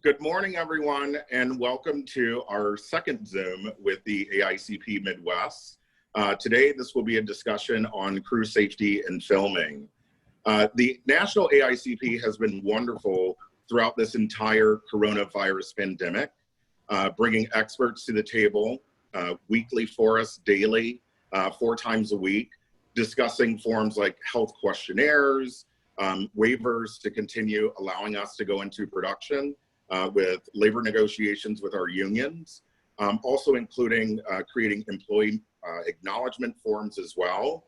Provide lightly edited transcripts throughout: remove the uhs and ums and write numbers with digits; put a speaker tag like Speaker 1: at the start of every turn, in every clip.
Speaker 1: Good morning, everyone, and welcome to our second Zoom with the AICP Midwest. Today, this will be a discussion on crew safety and filming. The National AICP has been wonderful throughout this entire coronavirus pandemic, bringing experts to the table weekly for us, daily, 4 times a week, discussing forms like health questionnaires, waivers to continue allowing us to go into production, with labor negotiations with our unions, also including creating employee acknowledgement forms as well.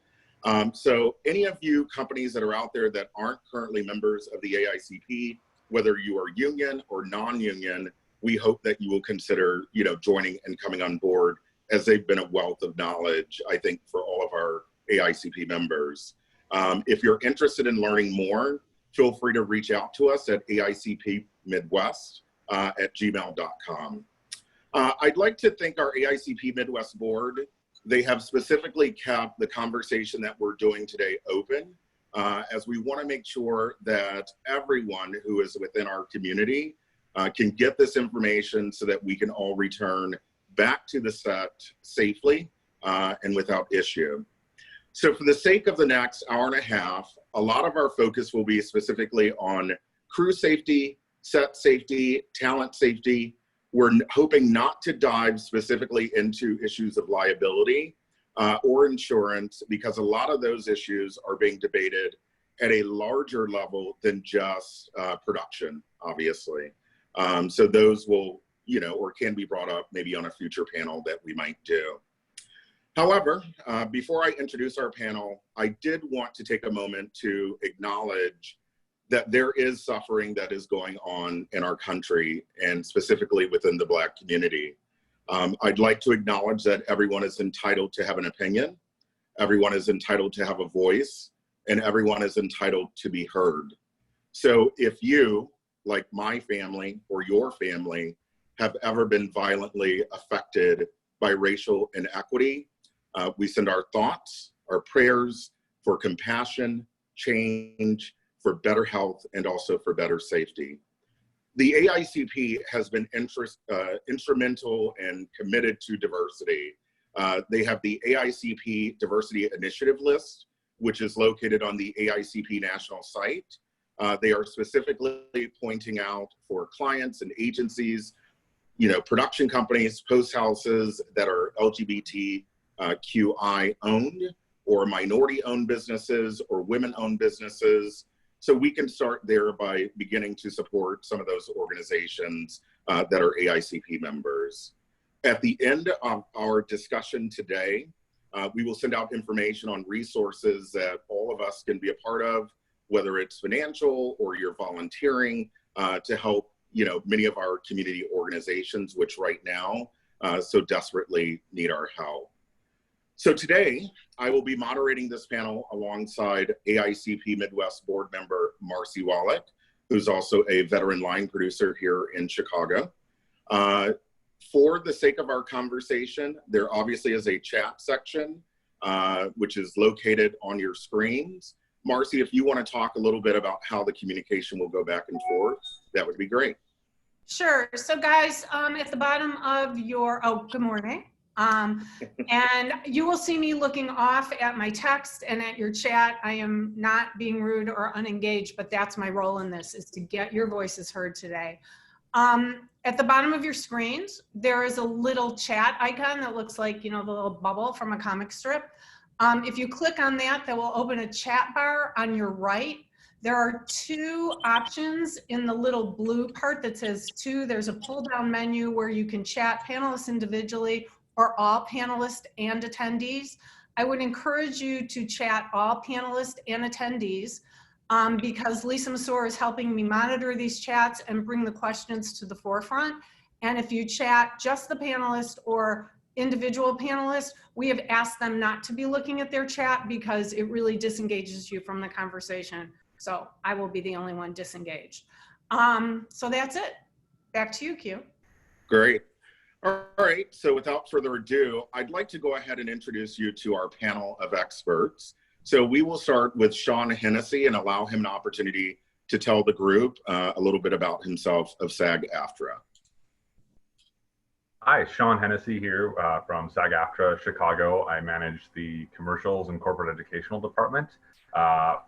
Speaker 1: So any of you companies that are out there that aren't currently members of the AICP, whether you are union or non-union, we hope that you will consider, joining and coming on board, as they've been a wealth of knowledge, I think, for all of our AICP members. If you're interested in learning more, feel free to reach out to us at aicpmidwest@gmail.com. I'd like to thank our AICP Midwest board. They have specifically kept the conversation that we're doing today open, as we want to make sure that everyone who is within our community can get this information so that we can all return back to the set safely and without issue. So for the sake of the next hour and a half, a lot of our focus will be specifically on crew safety, set safety, talent safety. We're hoping not to dive specifically into issues of liability or insurance, because a lot of those issues are being debated at a larger level than just production, obviously. So those will, or can be brought up maybe on a future panel that we might do. However, before I introduce our panel, I did want to take a moment to acknowledge that there is suffering that is going on in our country, and specifically within the Black community. I'd like to acknowledge that everyone is entitled to have an opinion, everyone is entitled to have a voice, and everyone is entitled to be heard. So if you, like my family or your family, have ever been violently affected by racial inequity, we send our thoughts, our prayers for compassion, change, for better health, and also for better safety. The AICP has been instrumental and committed to diversity. They have the AICP Diversity Initiative List, which is located on the AICP national site. They are specifically pointing out for clients and agencies, production companies, post houses that are LGBTQI owned, or minority owned businesses, or women owned businesses. So we can start there by beginning to support some of those organizations that are AICP members. At the end of our discussion today, we will send out information on resources that all of us can be a part of, whether it's financial or you're volunteering to help, many of our community organizations, which right now so desperately need our help. So today, I will be moderating this panel alongside AICP Midwest board member Marsie Wallach, who's also a veteran line producer here in Chicago. For the sake of our conversation, there obviously is a chat section, which is located on your screens. Marsie, if you want to talk a little bit about how the communication will go back and forth, that would be great.
Speaker 2: Sure. So guys, at the bottom of your, good morning. And you will see me looking off at my text and at your chat. I am not being rude or unengaged, but that's my role in this, is to get your voices heard today. At the bottom of your screens, there is a little chat icon that looks like, the little bubble from a comic strip. If you click on that, that will open a chat bar on your right. There are 2 options in the little blue part that says 2. There's a pull down menu where you can chat panelists individually or all panelists and attendees. I would encourage you to chat all panelists and attendees because Lisa Massour is helping me monitor these chats and bring the questions to the forefront. And if you chat just the panelists or individual panelists, we have asked them not to be looking at their chat because it really disengages you from the conversation. So I will be the only one disengaged. So that's it. Back to you, Q.
Speaker 1: Great. All right, so without further ado, I'd like to go ahead and introduce you to our panel of experts. So we will start with Sean Hennessy and allow him an opportunity to tell the group a little bit about himself of SAG-AFTRA.
Speaker 3: Hi, Sean Hennessy here from SAG-AFTRA Chicago. I manage the commercials and corporate educational department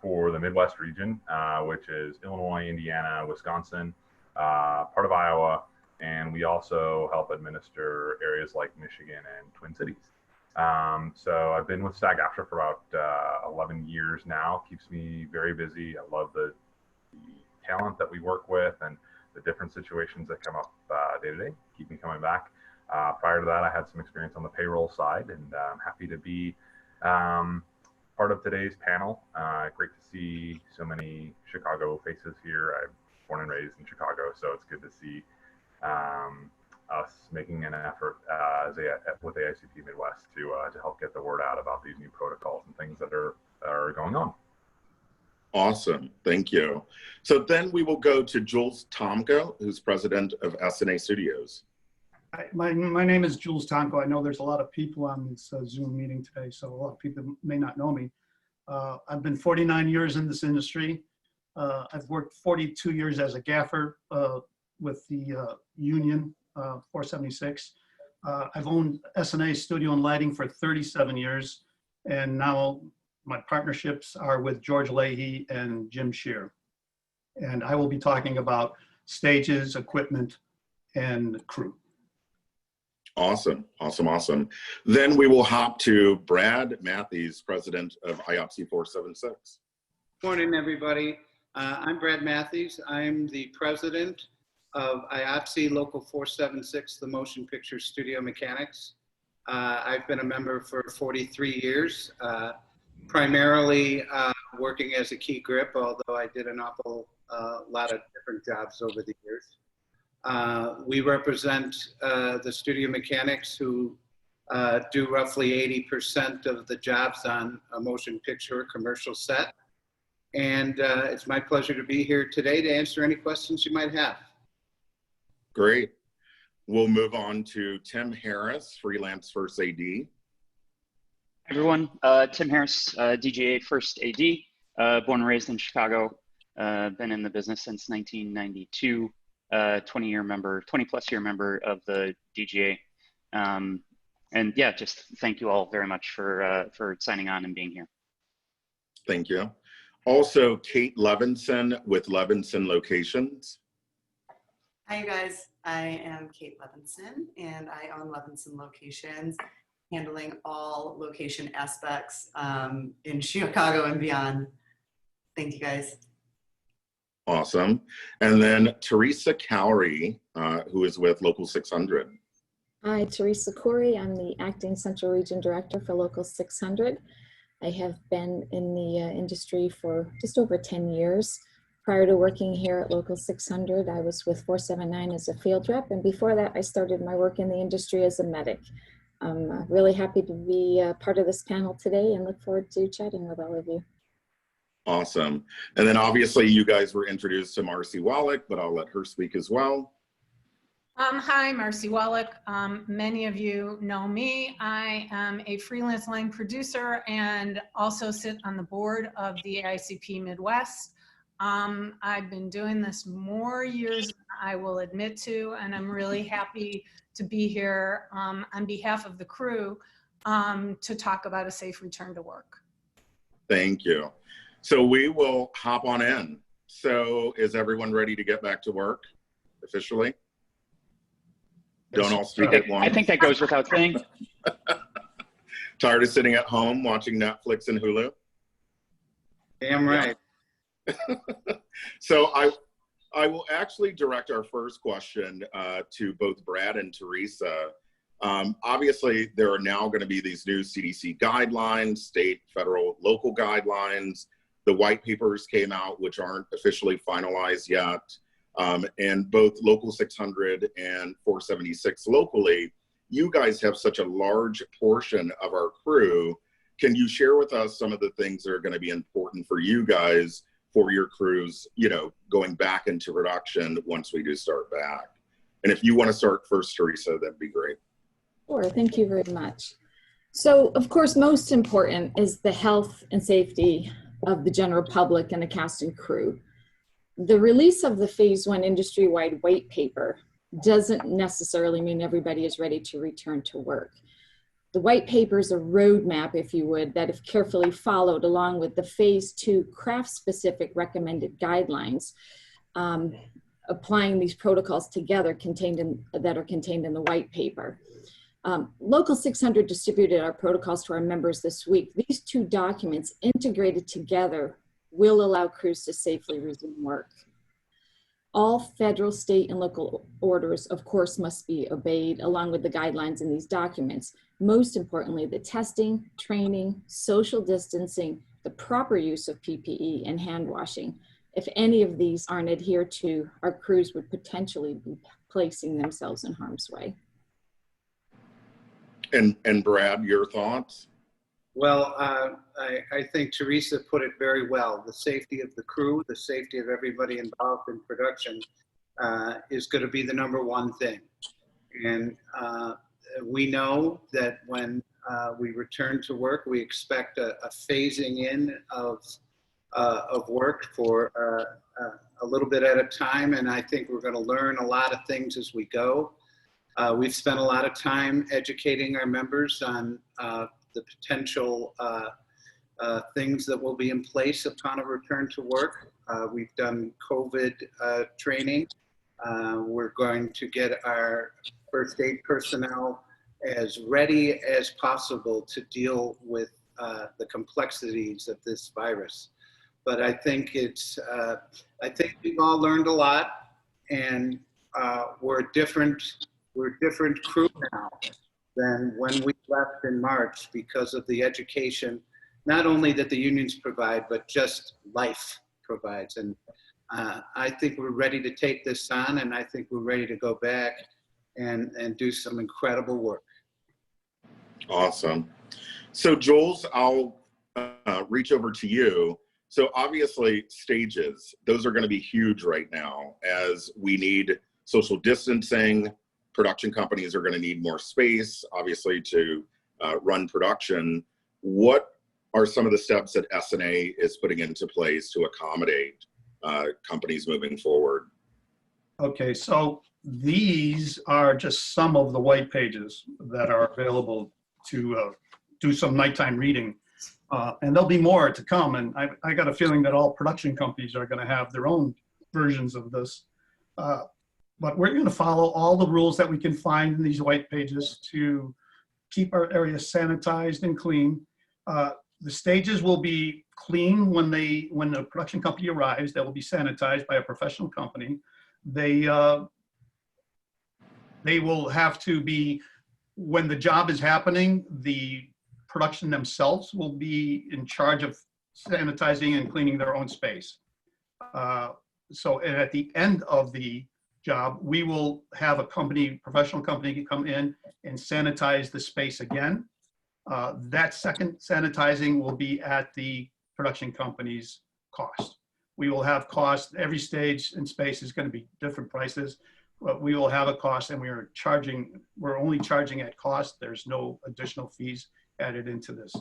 Speaker 3: for the Midwest region, which is Illinois, Indiana, Wisconsin, part of Iowa, and we also help administer areas like Michigan and Twin Cities. So I've been with SAG-AFTRA for about 11 years now. Keeps me very busy. I love the talent that we work with and the different situations that come up day to day. Keep me coming back. Prior to that, I had some experience on the payroll side, and I'm happy to be part of today's panel. Great to see so many Chicago faces here. I'm born and raised in Chicago, so it's good to see us making an effort with AICP Midwest to help get the word out about these new protocols and things that are going on.
Speaker 1: Awesome, thank you. So then we will go to Jules Tomko, who's president of Essanay Studios.
Speaker 4: Hi, my name is Jules Tomko. I know there's a lot of people on this Zoom meeting today, so a lot of people may not know me. I've been 49 years in this industry. I've worked 42 years as a gaffer with the union 476. I've owned Essanay Studio and Lighting for 37 years, and now my partnerships are with George Leahy and Jim Shear. And I will be talking about stages, equipment, and crew.
Speaker 1: Awesome, awesome, awesome. Then we will hop to Brad Matthys, president of IATSE 476.
Speaker 5: Morning, everybody. I'm Brad Matthys. I'm the president of IATSE Local 476, the Motion Picture Studio Mechanics. I've been a member for 43 years, primarily working as a key grip, although I did an awful lot of different jobs over the years. We represent the studio mechanics who do roughly 80% of the jobs on a motion picture or commercial set. And it's my pleasure to be here today to answer any questions you might have.
Speaker 1: Great. We'll move on to Tim Harris, Freelance First AD.
Speaker 6: Hi everyone, Tim Harris, DGA First AD, born and raised in Chicago, been in the business since 1992, 20 plus year member of the DGA. And yeah, just thank you all very much for signing on and being here.
Speaker 1: Thank you. Also, Kate Levinson with Levinson Locations.
Speaker 7: Hi, you guys. I am Kate Levinson, and I own Levinson Locations, handling all location aspects in Chicago and beyond. Thank you, guys.
Speaker 1: Awesome. And then Theresa Khouri, who is with Local 600.
Speaker 8: Hi, Theresa Khouri. I'm the Acting Central Region Director for Local 600. I have been in the industry for just over 10 years. Prior to working here at Local 600, I was with 479 as a field rep, and before that, I started my work in the industry as a medic. I'm really happy to be part of this panel today and look forward to chatting with all of you.
Speaker 1: Awesome. And then obviously you guys were introduced to Marsie Wallach, but I'll let her speak as well.
Speaker 2: Hi, Marsie Wallach. Many of you know me. I am a freelance line producer and also sit on the board of the AICP Midwest. I've been doing this more years than I will admit to, and I'm really happy to be here on behalf of the crew to talk about a safe return to work.
Speaker 1: Thank you. So we will hop on in. So is everyone ready to get back to work officially? Don't all speak at once.
Speaker 6: I think that goes without saying.
Speaker 1: Tired of sitting at home watching Netflix and Hulu?
Speaker 5: Damn right.
Speaker 1: So I will actually direct our first question to both Brad and Theresa. Obviously, there are now going to be these new CDC guidelines, state, federal, local guidelines. The white papers came out, which aren't officially finalized yet. And both Local 600 and 476 locally, you guys have such a large portion of our crew. Can you share with us some of the things that are going to be important for you guys for your crews, you know, going back into production once we do start back? And if you want to start first, Theresa, that'd be great.
Speaker 8: Sure, thank you very much. So, of course, most important is the health and safety of the general public and the cast and crew. The release of the phase 1 industry-wide white paper doesn't necessarily mean everybody is ready to return to work. The white paper is a roadmap, if you would, that if carefully followed along with the phase 2 craft-specific recommended guidelines, applying these protocols together that are contained in the white paper. Local 600 distributed our protocols to our members this week. These 2 documents integrated together will allow crews to safely resume work. All federal, state, and local orders, of course, must be obeyed along with the guidelines in these documents. Most importantly, the testing, training, social distancing, the proper use of PPE, and hand washing. If any of these aren't adhered to, our crews would potentially be placing themselves in harm's way.
Speaker 1: And Brad, your thoughts?
Speaker 5: Well, I think Theresa put it very well. The safety of the crew, the safety of everybody involved in production is going to be the #1 thing. And we know that when we return to work, we expect a phasing in of work for a little bit at a time. And I think we're going to learn a lot of things as we go. We've spent a lot of time educating our members on the potential things that will be in place upon a return to work. We've done COVID training. We're going to get our first aid personnel as ready as possible to deal with the complexities of this virus. But I think I think we've all learned a lot, and we're a different crew now than when we left in March because of the education, not only that the unions provide, but just life provides. And I think we're ready to take this on, and I think we're ready to go back and do some incredible work.
Speaker 1: Awesome. So Jules, I'll reach over to you. So obviously stages, those are going to be huge right now as we need social distancing. Production companies are going to need more space, obviously, to run production. What are some of the steps that Essanay is putting into place to accommodate companies moving forward? Okay,
Speaker 4: So these are just some of the white pages that are available to do some nighttime reading. And there'll be more to come. And I got a feeling that all production companies are going to have their own versions of this. But we're going to follow all the rules that we can find in these white pages to keep our area sanitized and clean. The stages will be clean when the production company arrives. They will be sanitized by a professional company. They will have to be, when the job is happening, the production themselves will be in charge of sanitizing and cleaning their own space. So at the end of the job, we will have a professional company come in and sanitize the space again. That second sanitizing will be at the production company's cost. We will have cost. Every stage and space is going to be different prices, but we will have a cost, and we're only charging at cost. There's no additional fees added into this.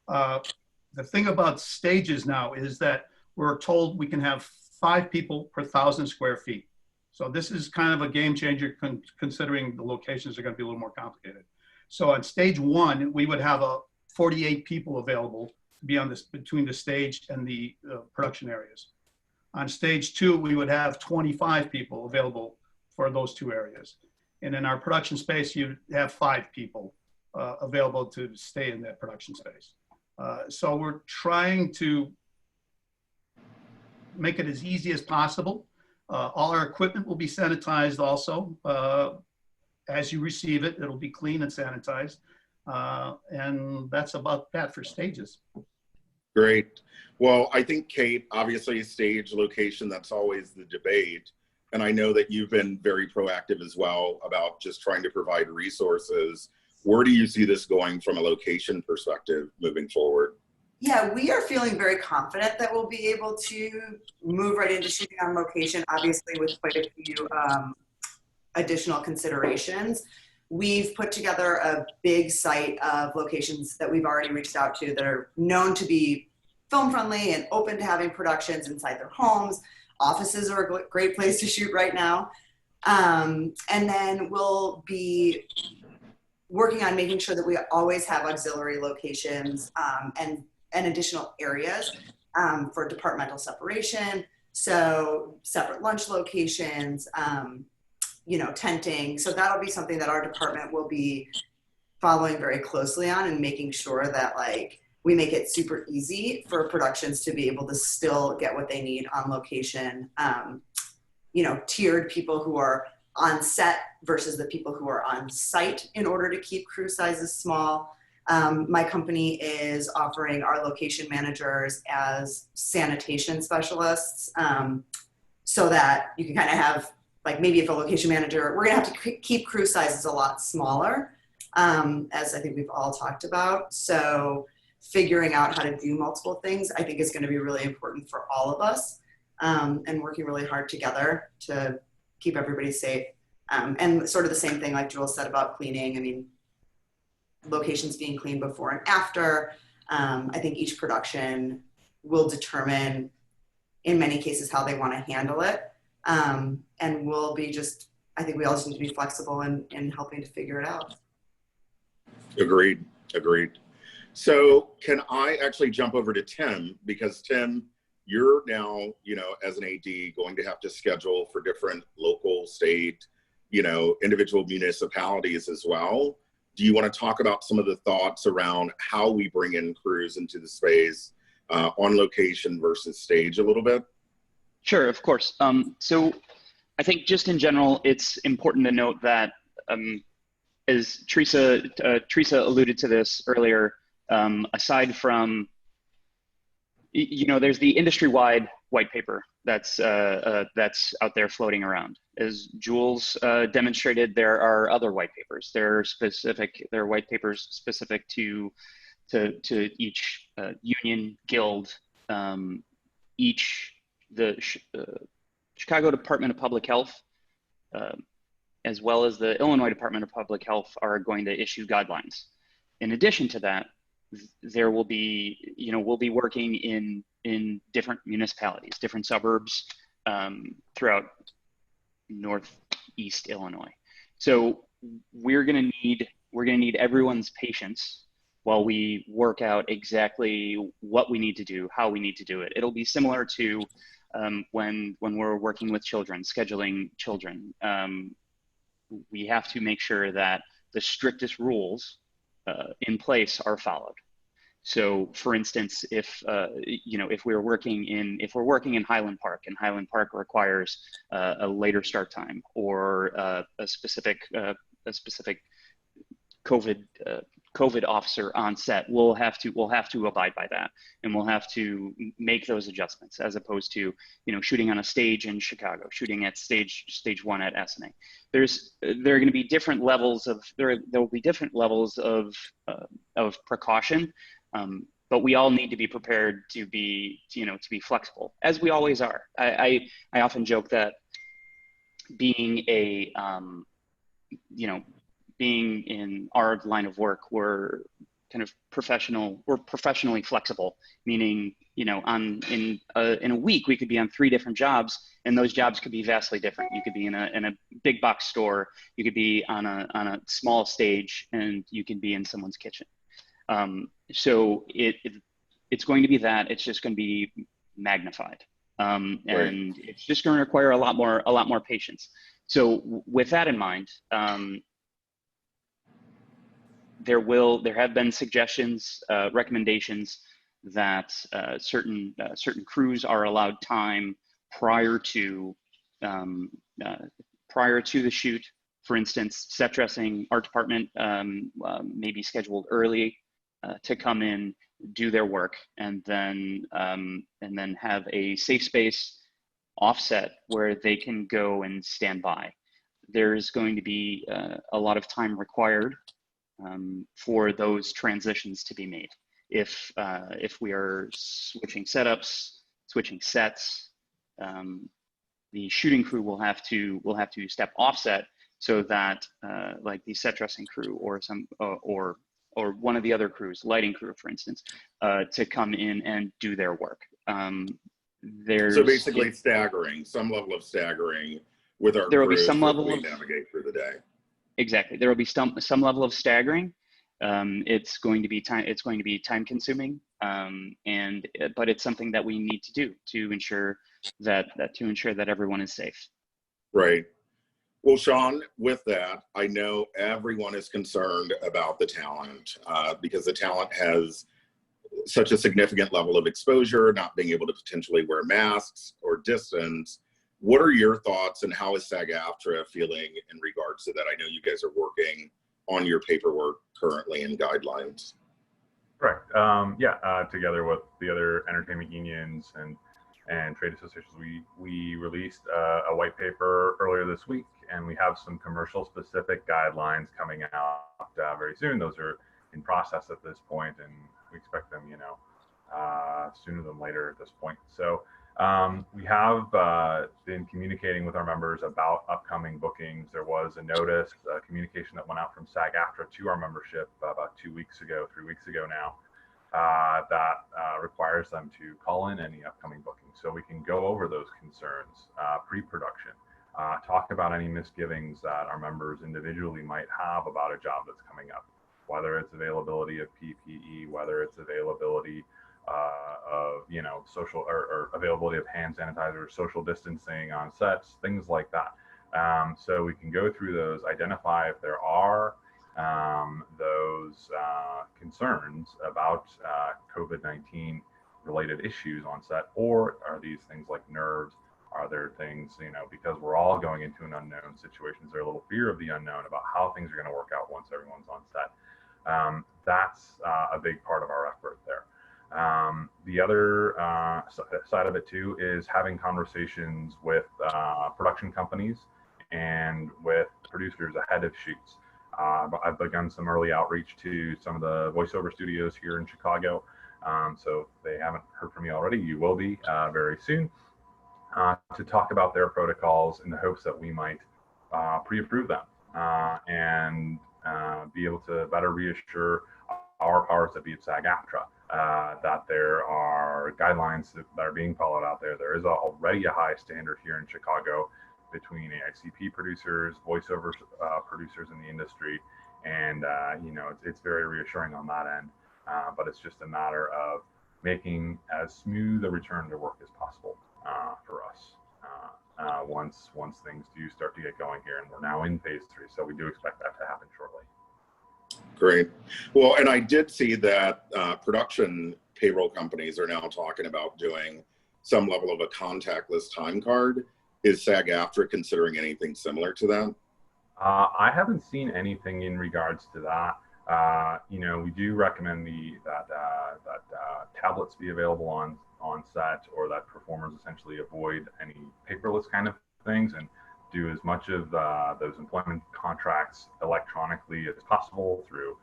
Speaker 4: The thing about stages now is that we're told we can have 5 people per 1,000 square feet. So this is kind of a game changer considering the locations are going to be a little more complicated. So on stage 1, we would have 48 people available to be on this between the stage and the production areas. On stage 2, we would have 25 people available for those 2 areas. And in our production space, you'd have 5 people available to stay in that production space. So we're trying to make it as easy as possible. All our equipment will be sanitized also. As you receive it, it'll be clean and sanitized. And that's about that for stages.
Speaker 1: Great. Well, I think, Kate, obviously stage location, that's always the debate. And I know that you've been very proactive as well about just trying to provide resources. Where do you see this going from a location perspective moving forward?
Speaker 7: Yeah, we are feeling very confident that we'll be able to move right into shooting on location, obviously with quite a few additional considerations. We've put together a big site of locations that we've already reached out to that are known to be film friendly and open to having productions inside their homes. offices are a great place to shoot right now. And then we'll be working on making sure that we always have auxiliary locations and additional areas for departmental separation. So separate lunch locations, you know, tenting. So that'll be something that our department will be following very closely on and making sure that like we make it super easy for productions to be able to still get what they need on location. You know, tiered people who are on set versus the people who are on site in order to keep crew sizes small. My company is offering our location managers as sanitation specialists, so that you can kind of have, like, maybe if a location manager, we're gonna have to keep crew sizes a lot smaller, as I think we've all talked about. So figuring out how to do multiple things, I think is gonna be really important for all of us, and working really hard together to keep everybody safe. And sort of the same thing like Jules said about cleaning. I mean, locations being cleaned before and after. I think each production will determine in many cases how they want to handle it. And we'll be just, I think we all just need to be flexible in helping to figure it out.
Speaker 1: Agreed. So can I actually jump over to Tim, because Tim, you're now, you know, as an AD going to have to schedule for different local, state, you know, individual municipalities as well. Do you want to talk about some of the thoughts around how we bring in crews into the space on location versus stage a little bit?
Speaker 6: Sure, of course. So I think just in general, it's important to note that as Theresa alluded to this earlier, aside from, you know, there's the industry-wide white paper that's out there floating around. As Jules demonstrated, there are other white papers. There are white papers specific to each union, guild, the Chicago Department of Public Health, as well as the Illinois Department of Public Health are going to issue guidelines. In addition to that, there will be, you know, we'll be working in different municipalities, different suburbs throughout Northeast Illinois. So we're gonna need everyone's patience while we work out exactly what we need to do, how we need to do it. It'll be similar to when we're working with children, scheduling children. We have to make sure that the strictest rules in place are followed. So, for instance, if you know, if we're working in Highland Park, and Highland Park requires a later start time or a specific COVID officer on set, we'll have to abide by that, and we'll have to make those adjustments, as opposed to, you know, shooting on a stage in Chicago, shooting at stage 1 at Essanay. There are going to be different levels of there will be different levels of precaution, but we all need to be prepared to be flexible, as we always are. I often joke that being being in our line of work, we're kind of professionally flexible, meaning, you know, in a week we could be on 3 different jobs, and those jobs could be vastly different. You could be in a big box store, you could be on a small stage, and you could be in someone's kitchen. So it's going to be that. It's just going to be magnified, and it's just going to require a lot more patience. So with that in mind, there have been suggestions, recommendations that certain crews are allowed time prior to the shoot. For instance, set dressing, art department may be scheduled early to come in, do their work, and then have a safe space offset where they can go and stand by. There's going to be a lot of time required for those transitions to be made. If we are switching setups, switching sets, the shooting crew will have to step offset, so that like the set dressing crew or one of the other crews, lighting crew, for instance, to come in and do their work. there's
Speaker 1: So basically staggering, some level of staggering with our
Speaker 6: there will be
Speaker 1: crews
Speaker 6: some
Speaker 1: as
Speaker 6: level
Speaker 1: we
Speaker 6: of
Speaker 1: navigate through the day.
Speaker 6: exactly. There will be some level of staggering. It's going to be time consuming, but it's something that we need to do to ensure that everyone is safe.
Speaker 1: Right. Well, Sean, with that, I know everyone is concerned about the talent because the talent has such a significant level of exposure, not being able to potentially wear masks or distance. What are your thoughts and how is SAG-AFTRA feeling in regards to that? I know you guys are working on your paperwork currently and guidelines.
Speaker 3: Correct. Together with the other entertainment unions and trade associations, we released a white paper earlier this week, and we have some commercial specific guidelines coming out very soon. Those are in process at this point, and we expect them, sooner than later at this point. So we have been communicating with our members about upcoming bookings. There was a notice, a communication that went out from SAG-AFTRA to our membership about 3 weeks ago now, that requires them to call in any upcoming bookings so we can go over those concerns pre-production, talk about any misgivings that our members individually might have about a job that's coming up, whether it's availability of PPE, whether it's availability of social or availability of hand sanitizer, social distancing on sets, things like that. So we can go through those, identify if there are those concerns about COVID-19 related issues on set, or are these things like nerves? Are there things, because we're all going into an unknown situation, is there a little fear of the unknown about how things are going to work out once everyone's on set? That's a big part of our effort there. The other side of it too is having conversations with production companies and with producers ahead of shoots. I've begun some early outreach to some of the voiceover studios here in Chicago. So if they haven't heard from me already, you will be very soon, to talk about their protocols in the hopes that we might pre-approve them and be able to better reassure our powers that be at SAG-AFTRA that there are guidelines that are being followed out there. There is already a high standard here in Chicago between AICP producers, voiceover producers in the industry, and it's very reassuring on that end. But it's just a matter of making as smooth a return to work as possible for us once things do start to get going here, and we're now in phase 3, so we do expect that to happen shortly.
Speaker 1: Great. Well, and I did see that production payroll companies are now talking about doing some level of a contactless time card. Is SAG-AFTRA considering anything similar to that?
Speaker 3: I haven't seen anything in regards to that. We do recommend that tablets be available on set, or that performers essentially avoid any paperless kind of things and do as much of those employment contracts electronically as possible through,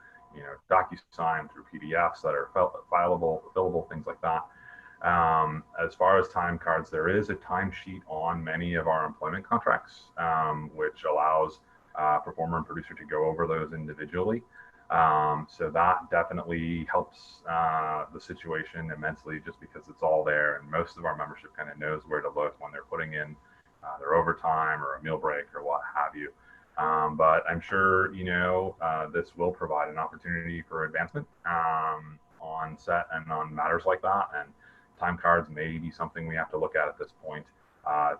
Speaker 3: DocuSign, through PDFs that are fillable, things like that. As far as time cards, there is a timesheet on many of our employment contracts, which allows performer and producer to go over those individually. So that definitely helps the situation immensely, just because it's all there, and most of our membership kind of knows where to look when they're putting in their overtime or a meal break or what have you. But I'm sure, this will provide an opportunity for advancement on set and on matters like that. And time cards may be something we have to look at this point.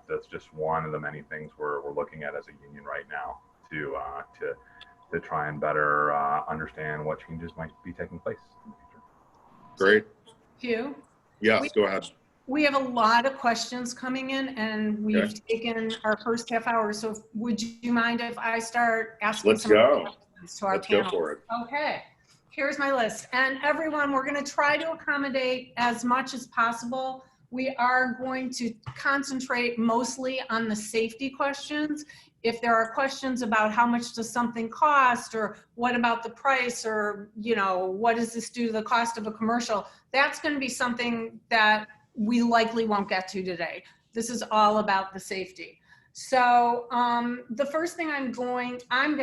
Speaker 3: That's just one of the many things we're looking at as a union right now to try and better understand what changes might be taking place in the future.
Speaker 1: Great.
Speaker 2: Hugh?
Speaker 1: Yes, go ahead.
Speaker 2: We have a lot of questions coming in, and we've taken our first half hour. So would you mind if I start asking
Speaker 1: Let's go.
Speaker 2: questions to our
Speaker 1: Let's
Speaker 2: panel?
Speaker 1: go for it.
Speaker 2: Okay. Here's my list. And everyone, we're going to try to accommodate as much as possible. We are going to concentrate mostly on the safety questions. If there are questions about how much does something cost, or what about the price, or, what does this do to the cost of a commercial, that's going to be something that we likely won't get to today. This is all about the safety. So the first thing I'm going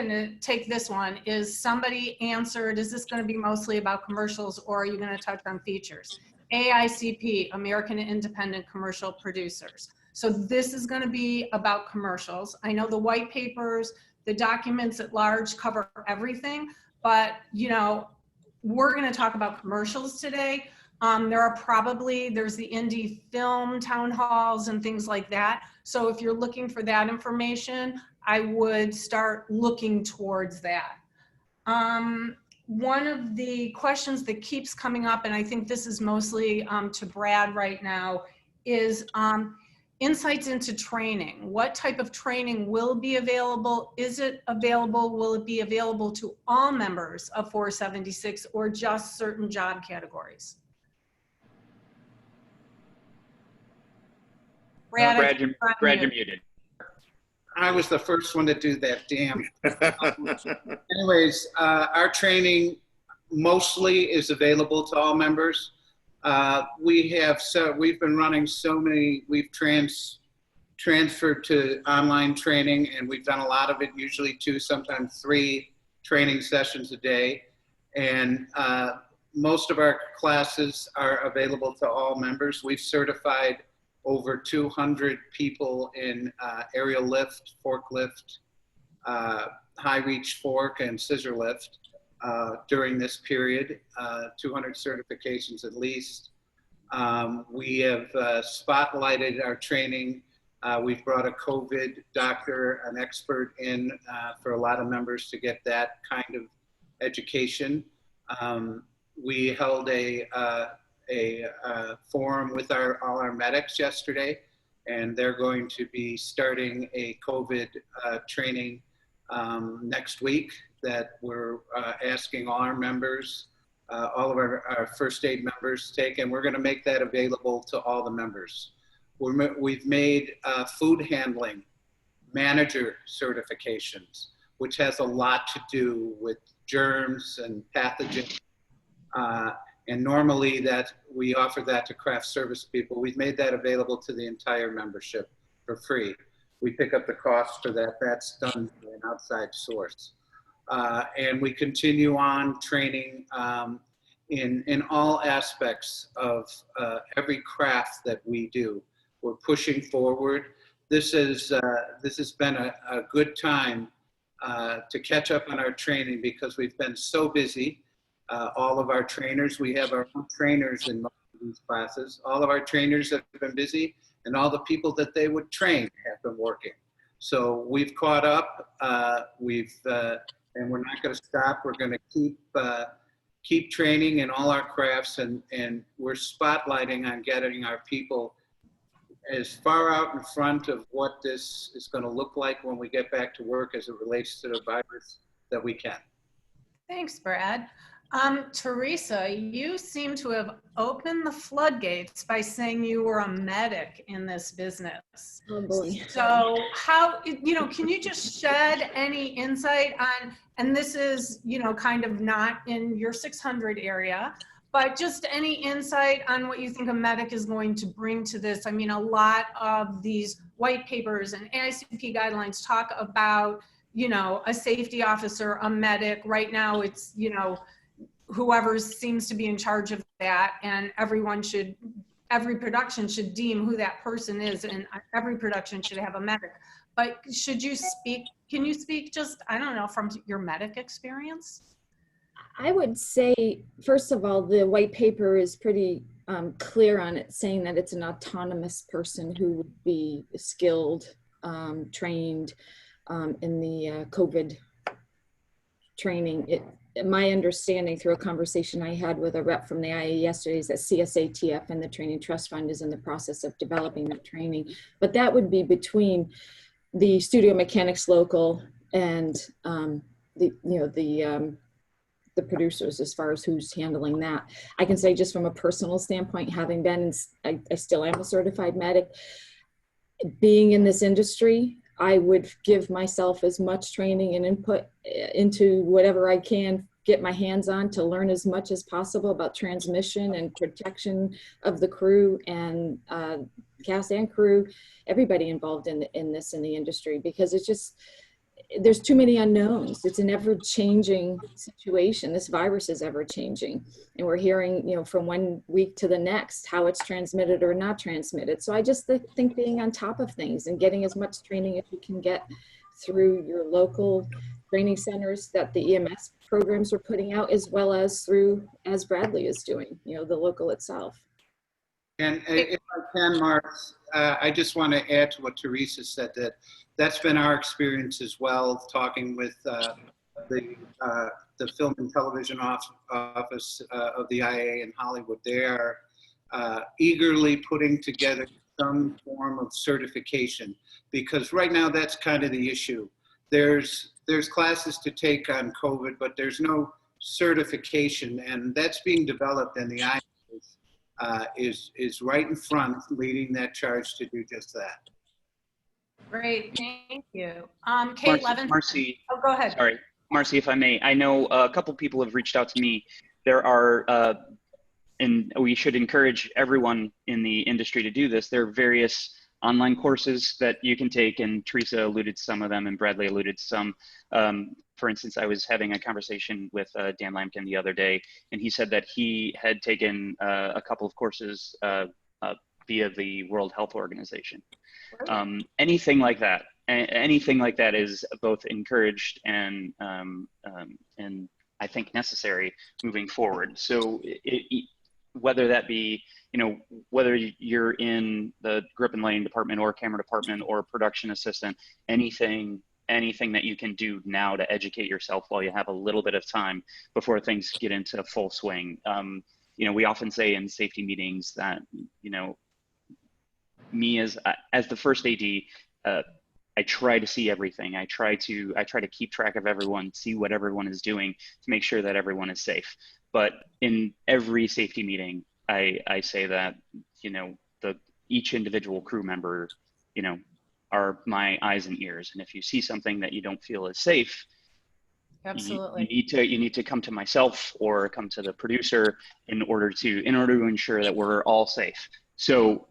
Speaker 2: to take this one is somebody answered, is this going to be mostly about commercials, or are you going to touch on features? AICP, American Independent Commercial Producers. So this is going to be about commercials. I know the white papers, the documents at large cover everything, but you know, we're going to talk about commercials today. There's the indie film town halls and things like that. So if you're looking for that information, I would start looking towards that. One of the questions that keeps coming up, and I think this is mostly to Brad right now, is insights into training. What type of training will be available? Is it available? Will it be available to all members of 476 or just certain job categories?
Speaker 6: Brad, you're muted.
Speaker 5: I was the first one to do that, damn. Anyways, our training mostly is available to all members. We've been running so many, we've transferred to online training, and we've done a lot of it, usually 2, sometimes 3 training sessions a day. And most of our classes are available to all members. We've certified over 200 people in aerial lift, forklift, high reach fork, and scissor lift during this period, 200 certifications at least. We have spotlighted our training. We've brought a COVID doctor, an expert in for a lot of members to get that kind of education. We held a forum with all our medics yesterday, and they're going to be starting a COVID training next week that we're asking all our members, all of our first aid members to take, and we're going to make that available to all the members. We've made food handling manager certifications, which has a lot to do with germs and pathogens. And normally that we offer that to craft service people. We've made that available to the entire membership for free. We pick up the cost for that. That's done by an outside source. And we continue on training in all aspects of every craft that we do. We're pushing forward. This has been a good time to catch up on our training because we've been so busy. All of our trainers, we have our own trainers in most of these classes. All of our trainers have been busy, and all the people that they would train have been working. So we've caught up. And we're not going to stop. We're going to keep training in all our crafts, and we're spotlighting on getting our people as far out in front of what this is going to look like when we get back to work as it relates to the virus that we can.
Speaker 2: Thanks, Brad. Theresa, you seem to have opened the floodgates by saying you were a medic in this business.
Speaker 8: Oh boy.
Speaker 2: So how, can you just shed any insight on, and this is, kind of not in your 600 area, but just any insight on what you think a medic is going to bring to this? I mean, a lot of these white papers and AICP guidelines talk about, a safety officer, a medic. Right now it's, whoever seems to be in charge of that, and every production should deem who that person is, and every production should have a medic. But can you speak just, I don't know, from your medic experience?
Speaker 8: I would say, first of all, the white paper is pretty clear on it, saying that it's an autonomous person who would be skilled, trained in the COVID training. My understanding through a conversation I had with a rep from the IA yesterday is that CSATF and the Training Trust Fund is in the process of developing that training. But that would be between the studio mechanics local and the producers, as far as who's handling that. I can say just from a personal standpoint, having been, I still am a certified medic, being in this industry, I would give myself as much training and input into whatever I can get my hands on to learn as much as possible about transmission and protection of the crew and cast and crew, everybody involved in the industry, because it's just, there's too many unknowns. It's an ever-changing situation. This virus is ever-changing, and we're hearing, you know, from one week to the next how it's transmitted or not transmitted. So I just think being on top of things and getting as much training as you can get through your local training centers that the EMS programs are putting out, as well as through, as Bradley is doing, you know, the local itself.
Speaker 5: And if I can, Mark, I just want to add to what Theresa said, that that's been our experience as well, talking with the Film and Television Office of the IA in Hollywood. They are eagerly putting together some form of certification, because right now that's kind of the issue. There's classes to take on COVID, but there's no certification, and that's being developed, and the IA is right in front, leading that charge to do just that.
Speaker 2: Great, thank you. Kate Levinson.
Speaker 6: Marsie,
Speaker 2: oh, go ahead.
Speaker 6: Sorry, Marsie, if I may. I know a couple people have reached out to me. There are, and we should encourage everyone in the industry to do this. There are various online courses that you can take, and Theresa alluded to some of them, and Bradley alluded to some. For instance, I was having a conversation with Dan Lampkin the other day, and he said that he had taken a couple of courses via the World Health Organization. Anything like that, is both encouraged and I think necessary moving forward. So whether that be, you know, whether you're in the grip and lighting department or camera department or production assistant, anything that you can do now to educate yourself while you have a little bit of time before things get into full swing. You know, we often say in safety meetings that, you know, me as the first AD, I try to see everything. I try to keep track of everyone, see what everyone is doing to make sure that everyone is safe. But in every safety meeting, I say that, you know, each individual crew member, you know, are my eyes and ears. And if you see something that you don't feel is safe,
Speaker 2: absolutely,
Speaker 6: you need to come to myself or come to the producer in order to ensure that we're all safe. So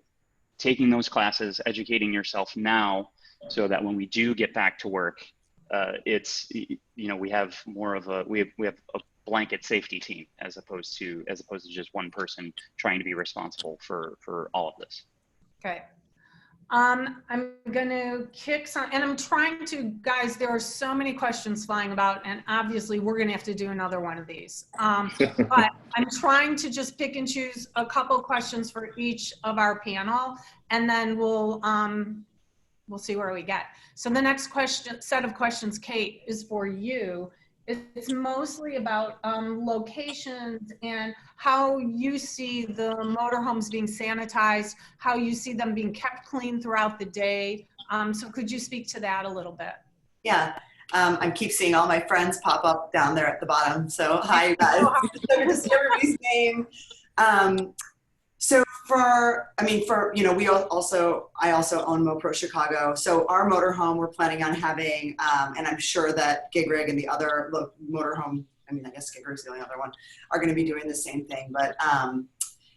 Speaker 6: taking those classes, educating yourself now, so that when we do get back to work, it's, you know, we have more of a we have a blanket safety team as opposed to just one person trying to be responsible for all of this.
Speaker 2: Okay. I'm going to kick some, and I'm trying to, guys, there are so many questions flying about, and obviously we're going to have to do another one of these. But I'm trying to just pick and choose a couple questions for each of our panel, and then we'll see where we get. So the next set of questions, Kate, is for you. It's mostly about locations and how you see the motorhomes being sanitized, how you see them being kept clean throughout the day. So could you speak to that a little bit?
Speaker 7: Yeah, I keep seeing all my friends pop up down there at the bottom. So hi, you guys. So good to see everybody's name. So you know, I also own MoPro Chicago. So our motorhome, we're planning on having, and I'm sure that Gig Rig and the other motorhome, I mean, I guess Gig Rig's the only other one, are going to be doing the same thing. But,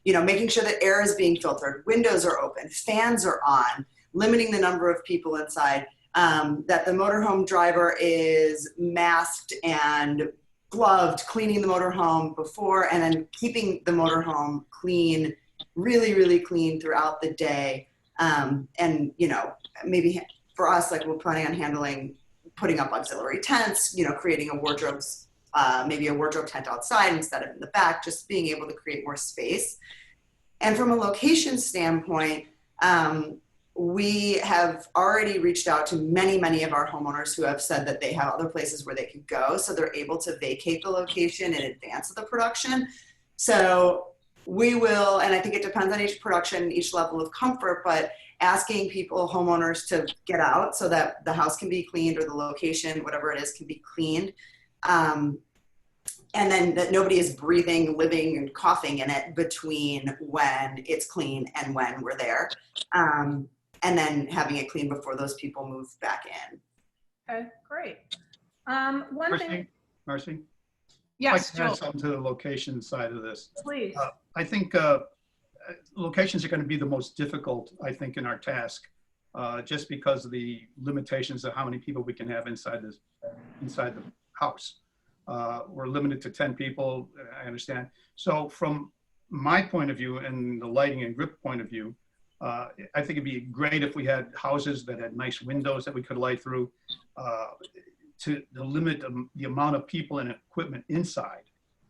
Speaker 7: you know, making sure that air is being filtered, windows are open, fans are on, limiting the number of people inside, that the motorhome driver is masked and gloved, cleaning the motorhome before, and then keeping the motorhome clean, really, really clean throughout the day. And, you know, maybe for us, like we're planning on putting up auxiliary tents, you know, creating a wardrobes, maybe a wardrobe tent outside instead of in the back, just being able to create more space. And from a location standpoint, we have already reached out to many, many of our homeowners who have said that they have other places where they could go. So they're able to vacate the location in advance of the production. So we will, and I think it depends on each production, each level of comfort, but asking people, homeowners, to get out so that the house can be cleaned or the location, whatever it is, can be cleaned. And then that nobody is breathing, living, and coughing in it between when it's clean and when we're there. And then having it clean before those people move back in.
Speaker 2: Okay, great.
Speaker 4: Marsie?
Speaker 2: Yes,
Speaker 4: I'd like to add
Speaker 2: Jules.
Speaker 4: something to the location side of this.
Speaker 2: Please.
Speaker 4: I think locations are going to be the most difficult, I think, in our task. just because of the limitations of how many people we can have inside the house. We're limited to 10 people, I understand. So from my point of view and the lighting and grip point of view, I think it'd be great if we had houses that had nice windows that we could light through, to limit the amount of people and equipment inside,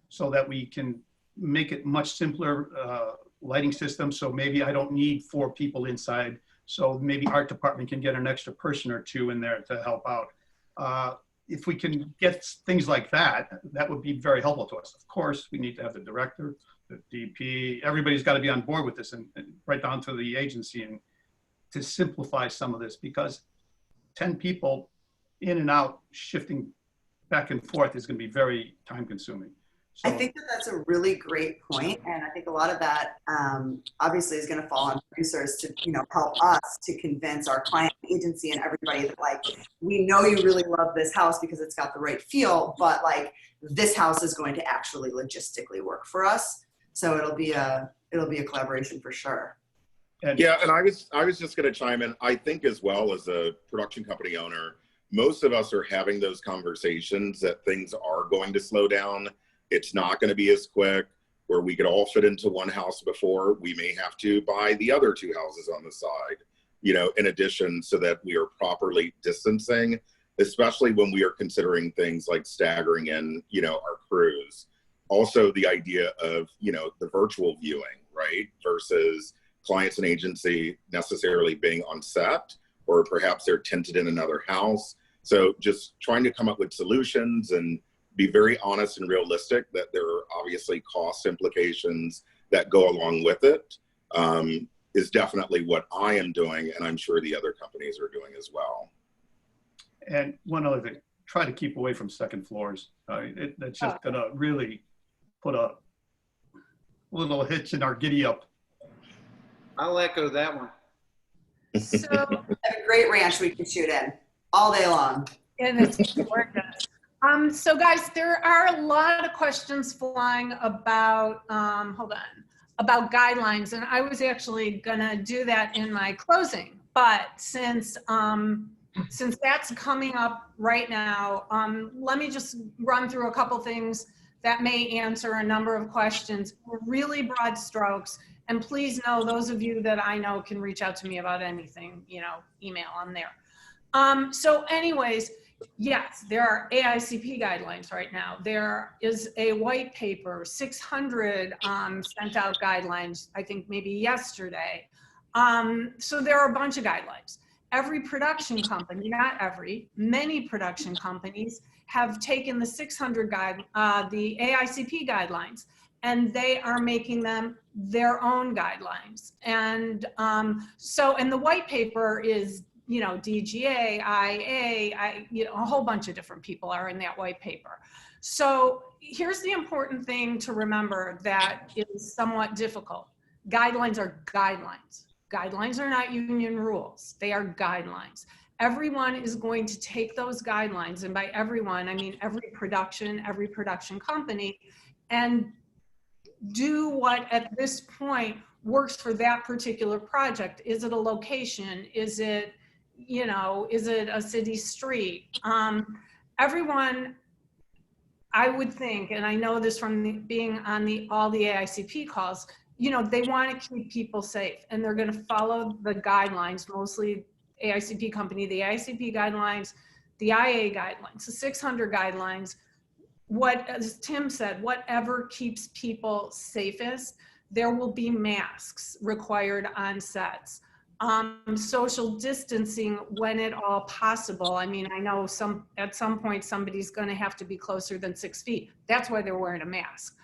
Speaker 4: so that we can make it much simpler lighting system. So maybe I don't need 4 people inside. So maybe art department can get an extra person or 2 in there to help out. If we can get things like that, that would be very helpful to us. Of course, we need to have the director, the DP, everybody's got to be on board with this, and right down to the agency, and to simplify some of this, because 10 people in and out, shifting back and forth is going to be very time consuming. So,
Speaker 7: I think that that's a really great point, and I think a lot of that obviously is going to fall on producers to, you know, help us to convince our client agency and everybody that, like, we know you really love this house because it's got the right feel, but like this house is going to actually logistically work for us. So it'll be a collaboration for sure.
Speaker 1: Yeah, and I was just going to chime in. I think as well, as a production company owner, most of us are having those conversations that things are going to slow down. It's not going to be as quick. Where we could all fit into one house before, we may have to buy the other 2 houses on the side, you know, in addition, so that we are properly distancing, especially when we are considering things like staggering in, you know, our crews. Also, the idea of, you know, the virtual viewing, right, versus clients and agency necessarily being on set, or perhaps they're tented in another house. So just trying to come up with solutions and be very honest and realistic that there are obviously cost implications that go along with it, is definitely what I am doing, and I'm sure the other companies are doing as well.
Speaker 4: and one other thing, try to keep away from second floors. That's just gonna really put a little hitch in our giddy up.
Speaker 5: I'll echo that one.
Speaker 2: So,
Speaker 7: A great ranch we can shoot in all day long.
Speaker 2: and it's gorgeous. So guys, there are a lot of questions flying about, about guidelines, and I was actually gonna do that in my closing, but since that's coming up right now, let me just run through a couple things that may answer a number of questions, really broad strokes. And please know, those of you that I know can reach out to me about anything, you know, email, I'm there. So anyways, yes, there are AICP guidelines right now. There is a white paper, 600 sent out guidelines, I think maybe yesterday. So there are a bunch of guidelines. Every production company, not every, many production companies have taken the 600 the AICP guidelines, and they are making them their own guidelines. And and the white paper is, you know, DGA, IA, you know, a whole bunch of different people are in that white paper. So here's the important thing to remember that is somewhat difficult. Guidelines are guidelines. Guidelines are not union rules. They are guidelines. Everyone is going to take those guidelines, and by everyone, I mean every production company, and do what at this point works for that particular project. Is it a location? Is it, you know, is it a city street? Everyone, I would think, and I know this from being on all the AICP calls, you know, they want to keep people safe, and they're going to follow the guidelines, mostly AICP company, the AICP guidelines, the IA guidelines, the 600 guidelines. What, as Tim said, whatever keeps people safest, there will be masks required on sets. Social distancing when at all possible. I mean, I know at some point somebody's going to have to be closer than 6 feet. That's why they're wearing a mask.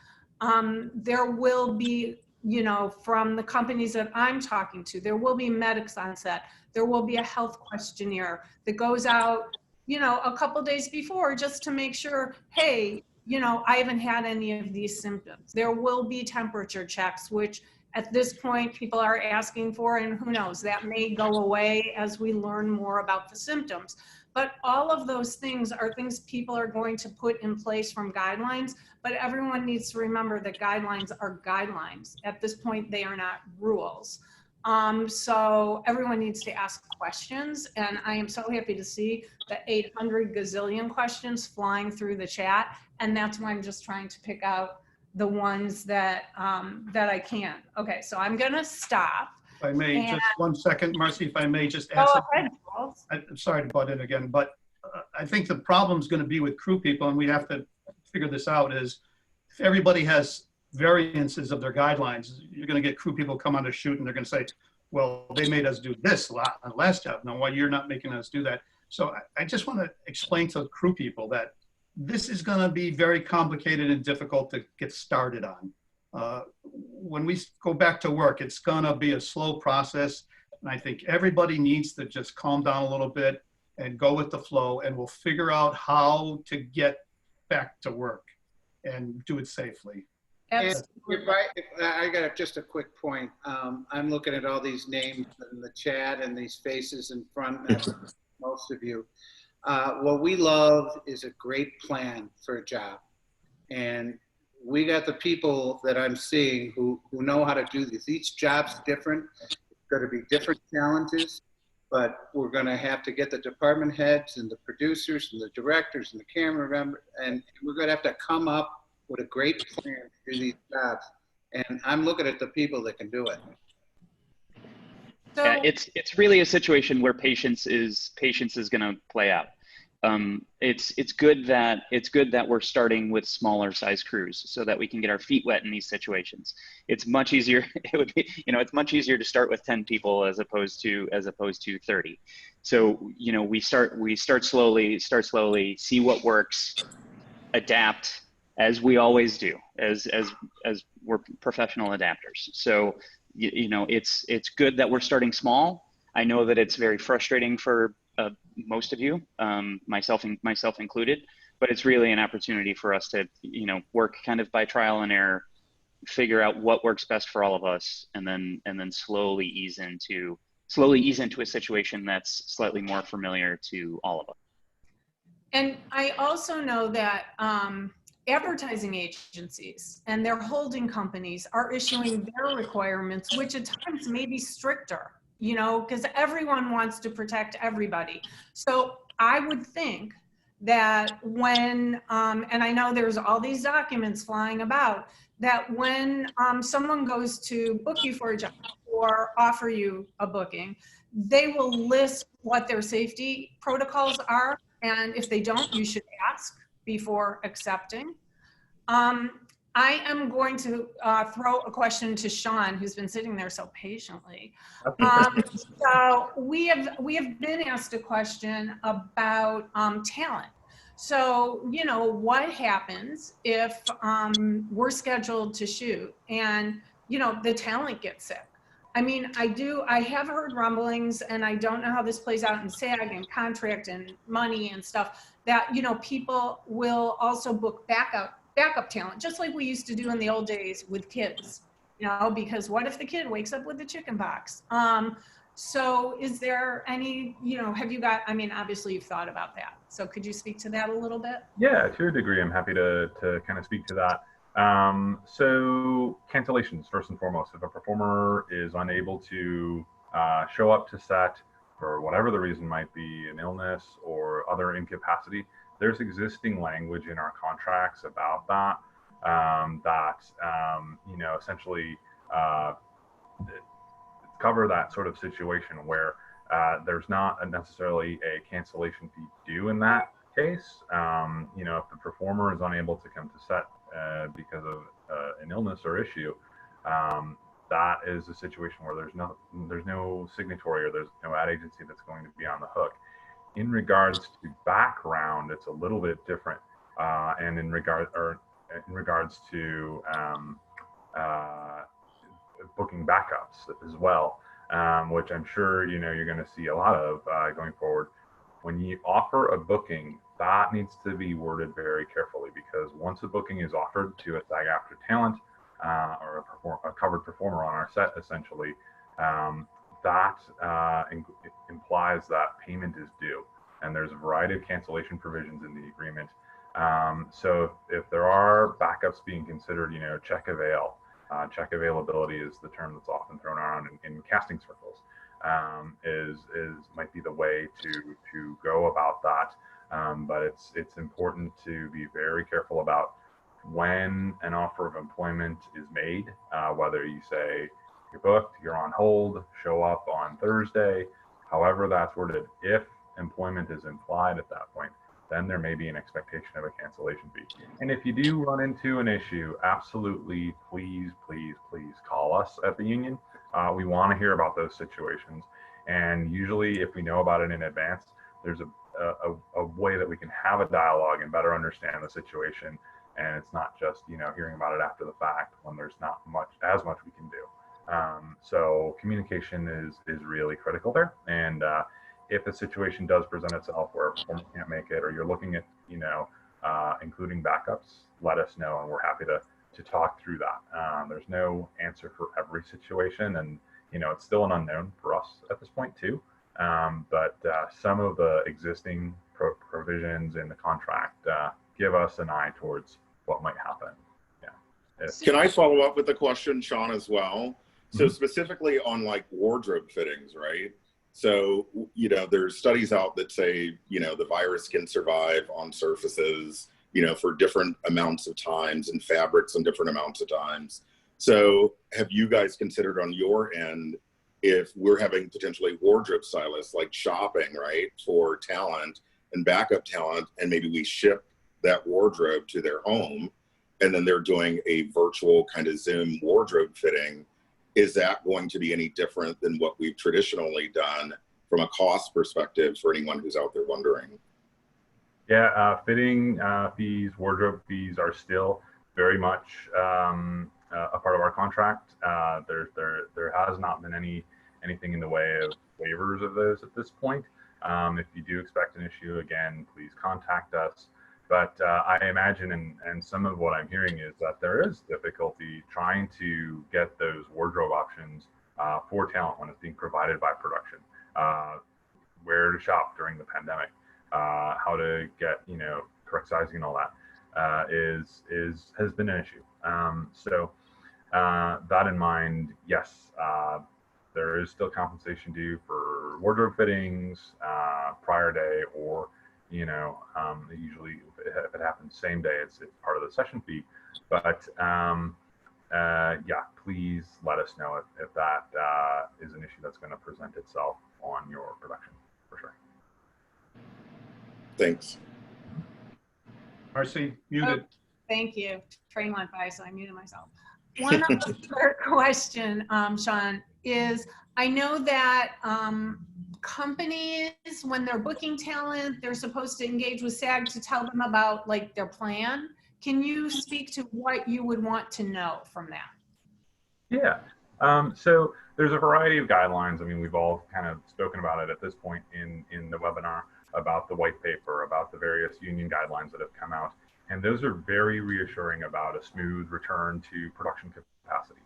Speaker 2: There will be, you know, from the companies that I'm talking to, there will be medics on set. There will be a health questionnaire that goes out, you know, a couple days before, just to make sure, hey, you know, I haven't had any of these symptoms. There will be temperature checks, which at this point people are asking for, and who knows, that may go away as we learn more about the symptoms. But all of those things are things people are going to put in place from guidelines, but everyone needs to remember that guidelines are guidelines. At this point, they are not rules. So everyone needs to ask questions, and I am so happy to see the 800 gazillion questions flying through the chat, and that's why I'm just trying to pick out the ones that that I can. Okay, so I'm gonna stop.
Speaker 4: If I may, just 1 second, Marcie, if I may just add
Speaker 2: Go
Speaker 4: something.
Speaker 2: ahead, Jules.
Speaker 4: I'm sorry to butt in again, but I think the problem's going to be with crew people, and we have to figure this out, is if everybody has variances of their guidelines, you're going to get crew people come on to shoot and they're going to say, well, they made us do this last job. Now, why you're not making us do that? So I just want to explain to crew people that this is going to be very complicated and difficult to get started on. When we go back to work, it's going to be a slow process. And I think everybody needs to just calm down a little bit and go with the flow, and we'll figure out how to get back to work and do it safely.
Speaker 5: And if I got just a quick point. I'm looking at all these names in the chat and these faces in front of most of you. What we love is a great plan for a job. And we got the people that I'm seeing who know how to do this. Each job's different. It's going to be different challenges, but we're going to have to get the department heads and the producers and the directors and the camera and we're going to have to come up with a great plan to do these jobs. And I'm looking at the people that can do it.
Speaker 2: So,
Speaker 6: Yeah, it's really a situation where patience is going to play out. It's good that we're starting with smaller size crews so that we can get our feet wet in these situations. It's much easier. It would be, it's much easier to start with 10 people as opposed to 30. So, we start slowly, see what works, adapt, as we always do, as we're professional adapters. So, it's good that we're starting small. I know that it's very frustrating for most of you, myself included, but it's really an opportunity for us to, work kind of by trial and error, figure out what works best for all of us, and then slowly ease into a situation that's slightly more familiar to all of us.
Speaker 2: and I also know that advertising agencies and their holding companies are issuing their requirements, which at times may be stricter, because everyone wants to protect everybody. So I would think that when, and I know there's all these documents flying about, that when someone goes to book you for a job or offer you a booking, they will list what their safety protocols are. And if they don't, you should ask before accepting. I am going to throw a question to Sean, who's been sitting there so patiently. So we have been asked a question about talent. So, what happens if we're scheduled to shoot and, the talent gets sick? I mean, I have heard rumblings, and I don't know how this plays out in SAG and contract and money and stuff, that, people will also book backup talent, just like we used to do in the old days with kids, because what if the kid wakes up with a chicken pox? So is there any, have you got, obviously you've thought about that. So could you speak to that a little bit?
Speaker 3: Yeah, to a degree, I'm happy to kind of speak to that. So cancellations, first and foremost. If a performer is unable to show up to set for whatever the reason might be, an illness or other incapacity, there's existing language in our contracts about that, essentially cover that sort of situation where there's not necessarily a cancellation fee due in that case. If the performer is unable to come to set because of an illness or issue, that is a situation where there's no signatory or there's no ad agency that's going to be on the hook. In regards to background, it's a little bit different, and in regards to booking backups as well, which I'm sure you're going to see a lot of going forward. When you offer a booking, that needs to be worded very carefully, because once a booking is offered to a SAG-AFTRA talent or a covered performer on our set, essentially, that implies that payment is due, and there's a variety of cancellation provisions in the agreement. So if there are backups being considered, check avail. check availability is the term that's often thrown around in casting circles. Might be the way to go about that. But it's important to be very careful about when an offer of employment is made, whether you say you're booked, you're on hold, show up on Thursday, however that's worded. If employment is implied at that point, then there may be an expectation of a cancellation fee. And if you do run into an issue, absolutely, please call us at the union. We want to hear about those situations. And usually if we know about it in advance, there's a way that we can have a dialogue and better understand the situation. And it's not just, hearing about it after the fact when there's not as much we can do. So communication is really critical there. And if a situation does present itself where a performer can't make it, or you're looking at, including backups, let us know, and we're happy to talk through that. There's no answer for every situation, and it's still an unknown for us at this point too. But some of the existing provisions in the contract give us an eye towards what might happen. Yeah.
Speaker 1: Can I follow up with a question, Sean, as well? So specifically on like wardrobe fittings, right? So, there's studies out that say, the virus can survive on surfaces, for different amounts of times, and fabrics on different amounts of times. So have you guys considered on your end, if we're having potentially wardrobe stylists like shopping, right, for talent and backup talent, and maybe we ship that wardrobe to their home, and then they're doing a virtual kind of Zoom wardrobe fitting, is that going to be any different than what we've traditionally done from a cost perspective for anyone who's out there wondering?
Speaker 3: Yeah, fitting fees, wardrobe fees are still very much a part of our contract. There has not been anything in the way of waivers of those at this point. If you do expect an issue, again, please contact us. But I imagine, and some of what I'm hearing is that there is difficulty trying to get those wardrobe options for talent when it's being provided by production. Where to shop during the pandemic, how to get correct sizing and all that has been an issue. So that in mind, yes, there is still compensation due for wardrobe fittings prior day, or usually if it happens same day, it's part of the session fee. But yeah, please let us know if that is an issue that's going to present itself on your production, for sure.
Speaker 1: Thanks.
Speaker 4: Marsie, muted.
Speaker 2: Oh, thank you. Train went by, so I muted myself. One other question, Sean, is I know that companies, when they're booking talent, they're supposed to engage with SAG to tell them about like their plan. Can you speak to what you would want to know from that?
Speaker 3: Yeah, so there's a variety of guidelines. I mean, we've all kind of spoken about it at this point in the webinar, about the white paper, about the various union guidelines that have come out. And those are very reassuring about a smooth return to production capacity.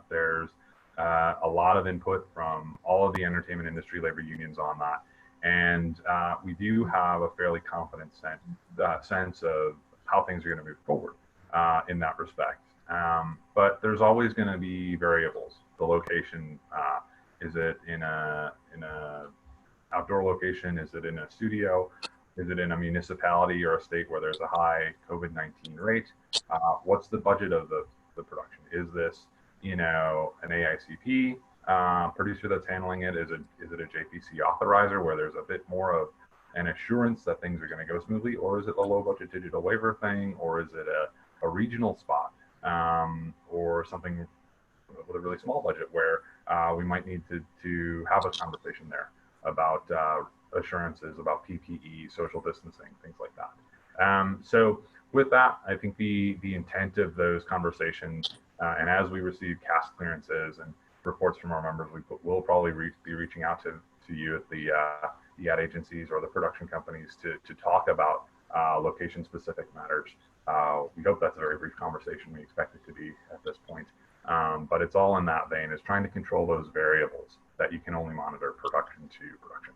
Speaker 3: There's a lot of input from all of the entertainment industry labor unions on that. And we do have a fairly confident sense of how things are going to move forward in that respect. But there's always going to be variables. The location, is it in a outdoor location? Is it in a studio? Is it in a municipality or a state where there's a high COVID-19 rate? What's the budget of the production? Is this, an AICP producer that's handling it? Is it a JPC authorizer where there's a bit more of an assurance that things are going to go smoothly? Or is it a low budget digital waiver thing? Or is it a regional spot or something with a really small budget where we might need to have a conversation there about assurances, about PPE, social distancing, things like that. So with that, I think the intent of those conversations, and as we receive CAS clearances and reports from our members, we'll probably be reaching out to you at the ad agencies or the production companies to talk about location-specific matters. We hope that's a very brief conversation. We expect it to be at this point. But it's all in that vein, is trying to control those variables that you can only monitor production to production.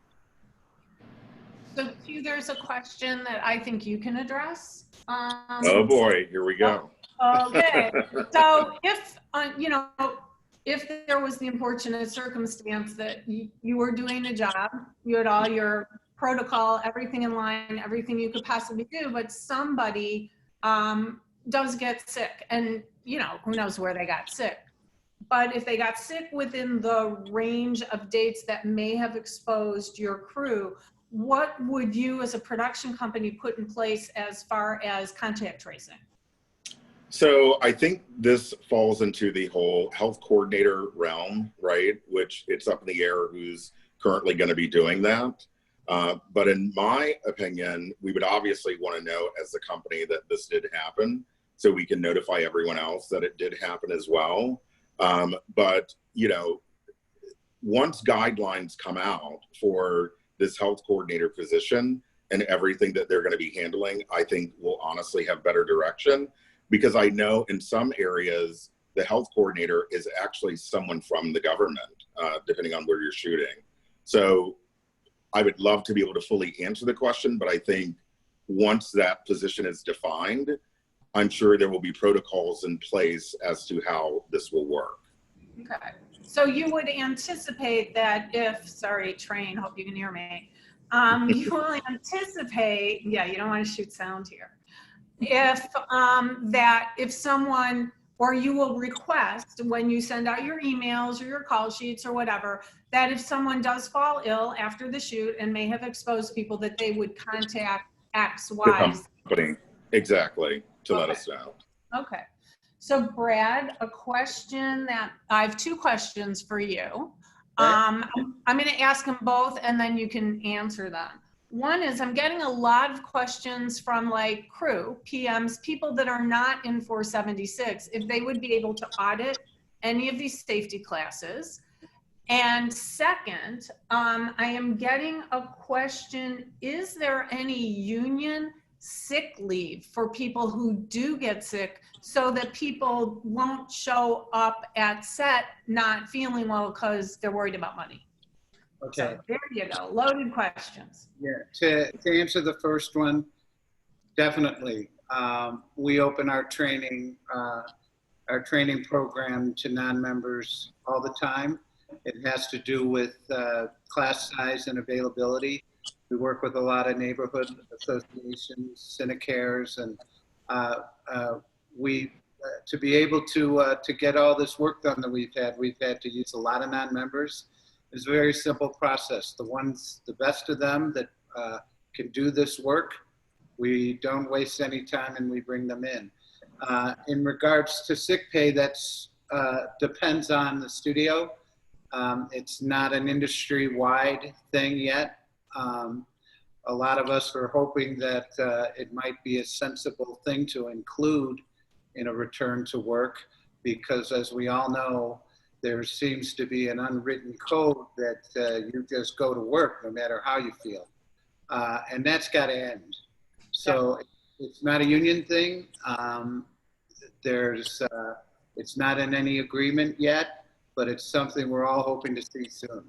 Speaker 2: So Q, there's a question that I think you can address.
Speaker 1: Oh boy, here we go.
Speaker 2: Okay, so if you know, if there was the unfortunate circumstance that you were doing a job, you had all your protocol, everything in line, everything you could possibly do, but somebody does get sick, and you know, who knows where they got sick. But if they got sick within the range of dates that may have exposed your crew, what would you as a production company put in place as far as contact tracing?
Speaker 1: So I think this falls into the whole health coordinator realm, right? Which it's up in the air who's currently going to be doing that. But in my opinion, we would obviously want to know as a company that this did happen, so we can notify everyone else that it did happen as well. But, you know, once guidelines come out for this health coordinator position and everything that they're going to be handling, I think we'll honestly have better direction, because I know in some areas, the health coordinator is actually someone from the government, depending on where you're shooting. So I would love to be able to fully answer the question, but I think once that position is defined, I'm sure there will be protocols in place as to how this will work.
Speaker 2: Okay. So you would anticipate that if, sorry, train, hope you can hear me. You will anticipate, yeah, you don't want to shoot sound here. If that if someone, or you will request when you send out your emails or your call sheets or whatever, that if someone does fall ill after the shoot and may have exposed people, that they would contact X, Y,
Speaker 1: The company, exactly, to let us know.
Speaker 2: Okay. So Brad, a question that I have two questions for you. I'm going to ask them both and then you can answer them. One is, I'm getting a lot of questions from like crew, PMs, people that are not in 476, if they would be able to audit any of these safety classes. And second, I am getting a question, is there any union sick leave for people who do get sick so that people won't show up at set not feeling well because they're worried about money?
Speaker 5: Okay.
Speaker 2: So there you go, loaded questions.
Speaker 5: Yeah, to answer the first one, definitely. We open our training program to non-members all the time. It has to do with class size and availability. We work with a lot of neighborhood associations, Synicares, and to be able to get all this work done that we've had to use a lot of non-members. It's a very simple process. The best of them that can do this work, we don't waste any time and we bring them in. In regards to sick pay, that's depends on the studio. It's not an industry-wide thing yet. A lot of us are hoping that it might be a sensible thing to include in a return to work, because as we all know, there seems to be an unwritten code that you just go to work no matter how you feel. And that's got to end. So it's not a union thing. It's not in any agreement yet, but it's something we're all hoping to see soon.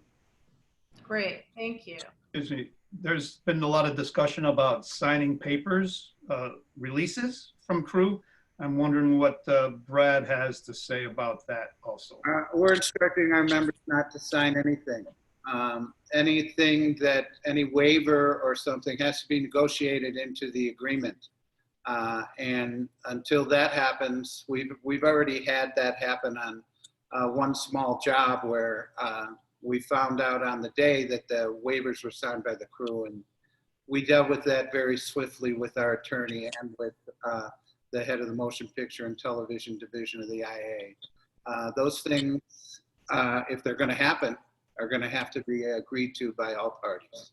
Speaker 2: Great, thank you.
Speaker 4: Excuse me. There's been a lot of discussion about signing papers, releases from crew. I'm wondering what Brad has to say about that also.
Speaker 5: We're instructing our members not to sign anything. Any waiver or something has to be negotiated into the agreement. And until that happens, we've already had that happen on one small job where we found out on the day that the waivers were signed by the crew, and we dealt with that very swiftly with our attorney and with the head of the motion picture and television division of the IA. Those things, if they're going to happen, are going to have to be agreed to by all parties.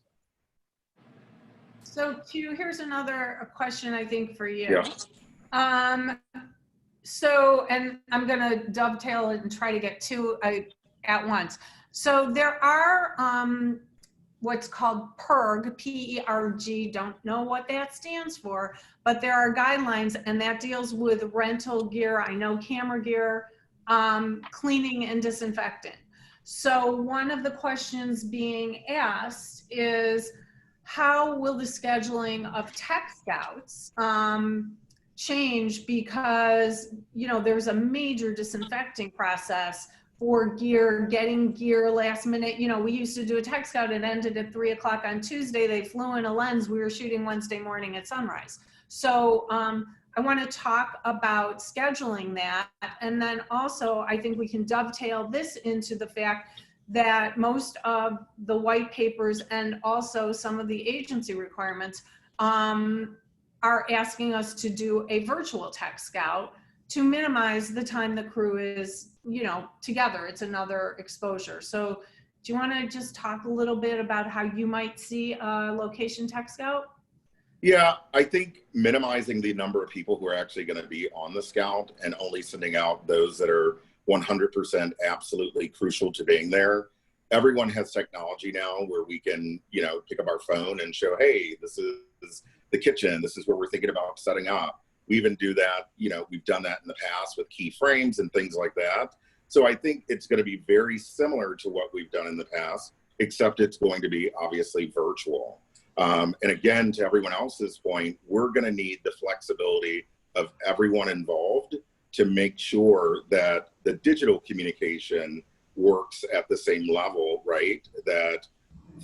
Speaker 2: So Q, here's another question I think for you. Yeah. So, and I'm going to dovetail it and try to get two at once. So there are what's called PERG, P-E-R-G, don't know what that stands for, but there are guidelines and that deals with rental gear. I know camera gear, cleaning and disinfecting. So one of the questions being asked is, how will the scheduling of tech scouts change because, you know, there's a major disinfecting process for gear, getting gear last minute. You know, we used to do a tech scout, it ended at 3 o'clock on Tuesday. They flew in a lens. We were shooting Wednesday morning at sunrise. So I want to talk about scheduling that. And then also, I think we can dovetail this into the fact that most of the white papers and also some of the agency requirements are asking us to do a virtual tech scout to minimize the time the crew is, you know, together. It's another exposure. So do you want to just talk a little bit about how you might see a location tech scout?
Speaker 1: Yeah, I think minimizing the number of people who are actually going to be on the scout and only sending out those that are 100% absolutely crucial to being there. Everyone has technology now where we can, you know, pick up our phone and show, hey, this is the kitchen. This is where we're thinking about setting up. We even do that, you know, we've done that in the past with key frames and things like that. So I think it's going to be very similar to what we've done in the past, except it's going to be obviously virtual. And again, to everyone else's point, we're going to need the flexibility of everyone involved to make sure that the digital communication works at the same level, right? That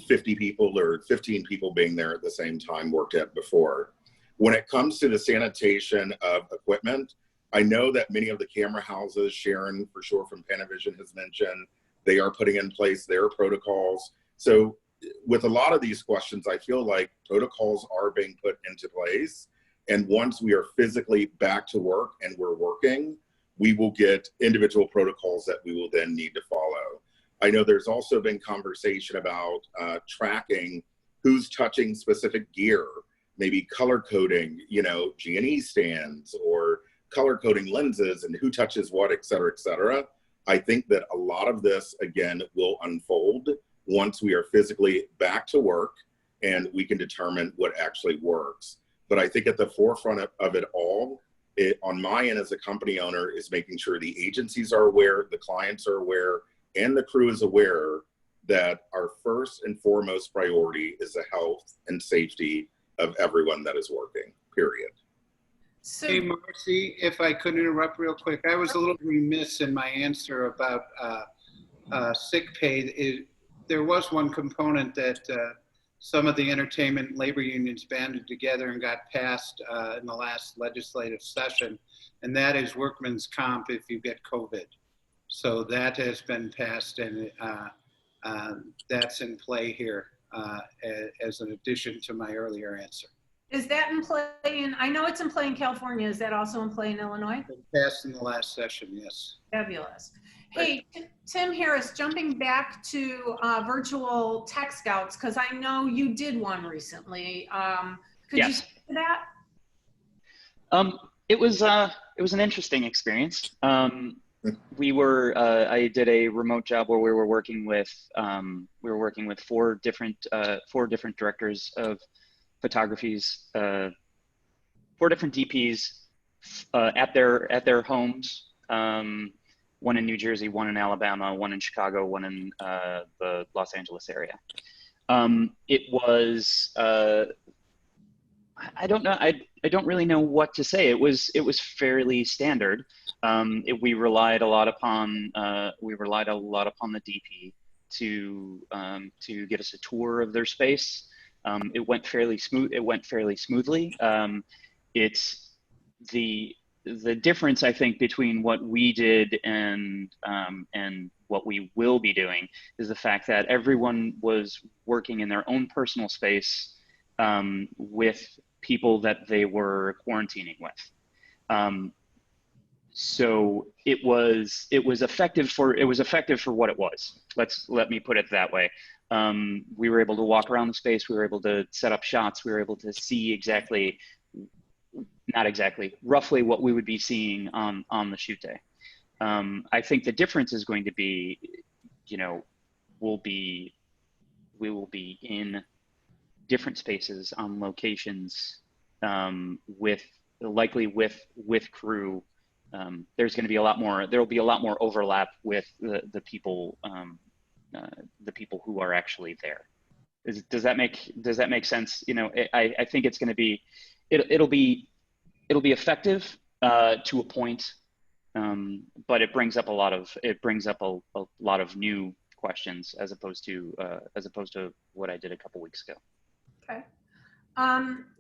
Speaker 1: 50 people or 15 people being there at the same time worked at before. When it comes to the sanitation of equipment, I know that many of the camera houses, Sharon for sure from Panavision has mentioned, they are putting in place their protocols. So with a lot of these questions, I feel like protocols are being put into place. And once we are physically back to work and we're working, we will get individual protocols that we will then need to follow. I know there's also been conversation about tracking who's touching specific gear, maybe color coding, you know, G&E stands or color coding lenses and who touches what, et cetera, et cetera. I think that a lot of this, again, will unfold once we are physically back to work and we can determine what actually works. But I think at the forefront of it all, on my end as a company owner, is making sure the agencies are aware, the clients are aware, and the crew is aware that our first and foremost priority is the health and safety of everyone that is working, period.
Speaker 2: So,
Speaker 5: Hey, Marsie, if I could interrupt real quick, I was a little remiss in my answer about sick pay. There was one component that some of the entertainment labor unions banded together and got passed in the last legislative session, and that is workman's comp if you get COVID. So that has been passed, and that's in play here as an addition to my earlier answer.
Speaker 2: is that in play in, I know it's in play in California, is that also in play in Illinois?
Speaker 5: Been passed in the last session, yes.
Speaker 2: Fabulous. Hey, Tim Harris, jumping back to virtual tech scouts, because I know you did one recently. Could you speak to that?
Speaker 6: It was an interesting experience. I did a remote job where we were working with four different directors of photographies, 4 different DPs at their homes. One in New Jersey, one in Alabama, one in Chicago, one in the Los Angeles area. It was I don't know. I don't really know what to say. It was fairly standard. We relied a lot upon the DP to get us a tour of their space. It went fairly smoothly. It's the difference, I think, between what we did and what we will be doing is the fact that everyone was working in their own personal space with people that they were quarantining with. So it was effective for what it was. Let me put it that way. We were able to walk around the space. We were able to set up shots. We were able to see roughly what we would be seeing on the shoot day. I think the difference is going to be, we will be in different spaces on locations likely with crew. There's going to be there will be a lot more overlap with the people who are actually there. Does that make sense? I think it's going to be, it'll be it'll be effective to a point, but it brings up a lot of new questions as opposed to what I did a couple weeks ago.
Speaker 2: Okay.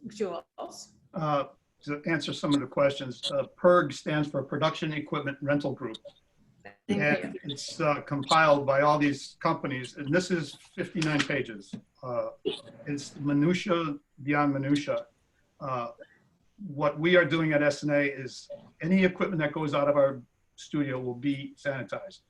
Speaker 2: Jules.
Speaker 4: To answer some of the questions, PERG stands for Production Equipment Rental Group.
Speaker 2: Thank
Speaker 4: And
Speaker 2: you.
Speaker 4: it's compiled by all these companies, and this is 59 pages. It's minutia beyond minutia. What we are doing at Essanay is any equipment that goes out of our studio will be sanitized.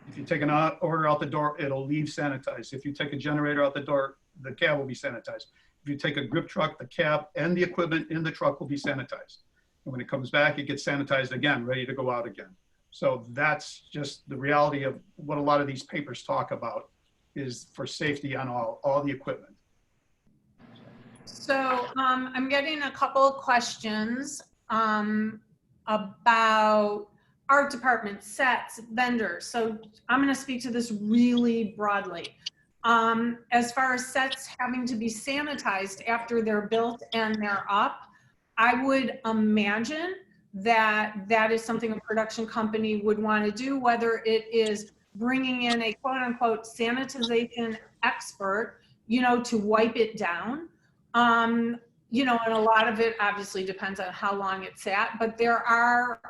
Speaker 4: If you take an order out the door, it'll leave sanitized. If you take a generator out the door, the cab will be sanitized. If you take a grip truck, the cab and the equipment in the truck will be sanitized. And when it comes back, it gets sanitized again, ready to go out again. So that's just the reality of what a lot of these papers talk about, is for safety on all the equipment.
Speaker 2: So I'm getting a couple of questions about art department, sets, vendors. So I'm going to speak to this really broadly. As far as sets having to be sanitized after they're built and they're up, I would imagine that that is something a production company would want to do, whether it is bringing in a quote unquote sanitization expert, you know, to wipe it down. You know, and a lot of it obviously depends on how long it's sat, but there are,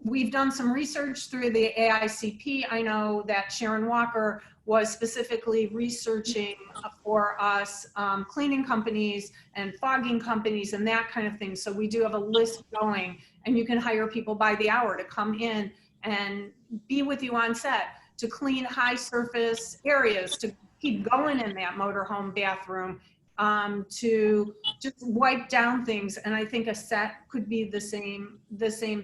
Speaker 2: we've done some research through the AICP. I know that Sharon Walker was specifically researching for us cleaning companies and fogging companies and that kind of thing. So we do have a list going, and you can hire people by the hour to come in and be with you on set to clean high surface areas, to keep going in that motorhome bathroom, to just wipe down things. And I think a set could be the same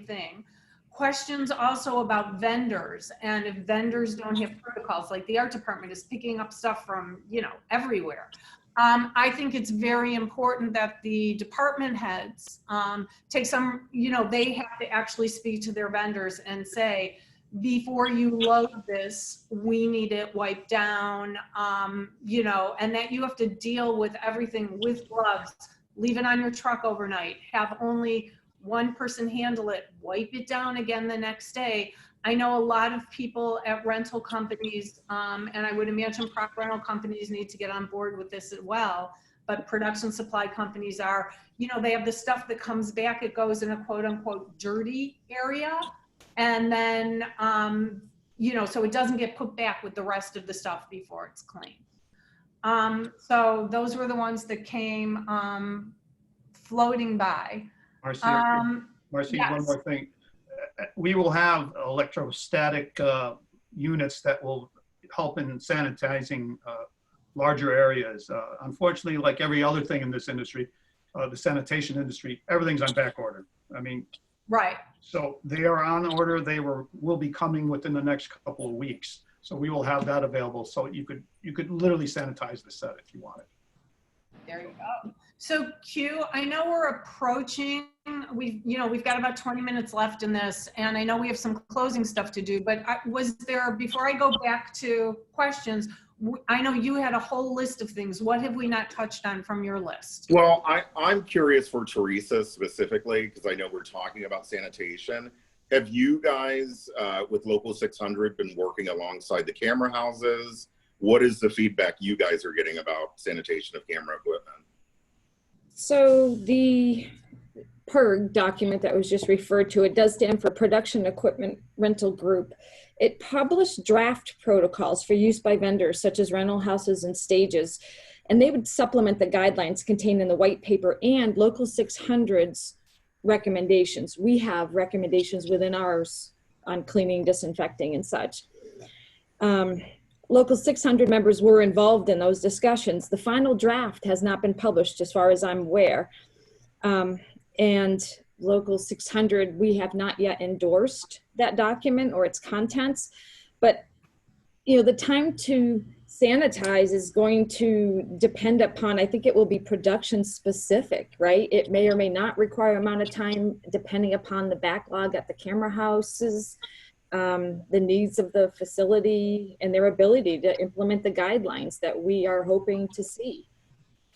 Speaker 2: thing. Questions also about vendors, and if vendors don't have protocols, like the art department is picking up stuff from, you know, everywhere. I think it's very important that the department heads take some, you know, they have to actually speak to their vendors and say, before you load this, we need it wiped down, you know, and that you have to deal with everything with gloves, leave it on your truck overnight, have only one person handle it, wipe it down again the next day. I know a lot of people at rental companies, and I would imagine prop rental companies need to get on board with this as well, but production supply companies are, you know, they have the stuff that comes back, it goes in a quote unquote dirty area. And then, you know, so it doesn't get put back with the rest of the stuff before it's clean. So those were the ones that came floating by.
Speaker 4: Marsie,
Speaker 2: yes.
Speaker 4: One more thing. We will have electrostatic units that will help in sanitizing larger areas. Unfortunately, like every other thing in this industry, the sanitation industry, everything's on back order. I mean,
Speaker 2: right.
Speaker 4: So they are on order. They will be coming within the next couple of weeks. So we will have that available. So you could literally sanitize the set if you wanted.
Speaker 2: There you go. So Q, I know we're approaching, we've got about 20 minutes left in this, and I know we have some closing stuff to do, but was there, before I go back to questions, I know you had a whole list of things. What have we not touched on from your list?
Speaker 1: Well, I'm curious for Theresa specifically, because I know we're talking about sanitation. Have you guys with Local 600 been working alongside the camera houses? What is the feedback you guys are getting about sanitation of camera equipment?
Speaker 8: So the PERG document that was just referred to, it does stand for Production Equipment Rental Group. It published draft protocols for use by vendors such as rental houses and stages, and they would supplement the guidelines contained in the white paper and Local 600's recommendations. We have recommendations within ours on cleaning, disinfecting, and such. Local 600 members were involved in those discussions. The final draft has not been published as far as I'm aware. And Local 600, we have not yet endorsed that document or its contents, but you know, the time to sanitize is going to depend upon, I think it will be production specific, right? It may or may not require amount of time depending upon the backlog at the camera houses, the needs of the facility, and their ability to implement the guidelines that we are hoping to see.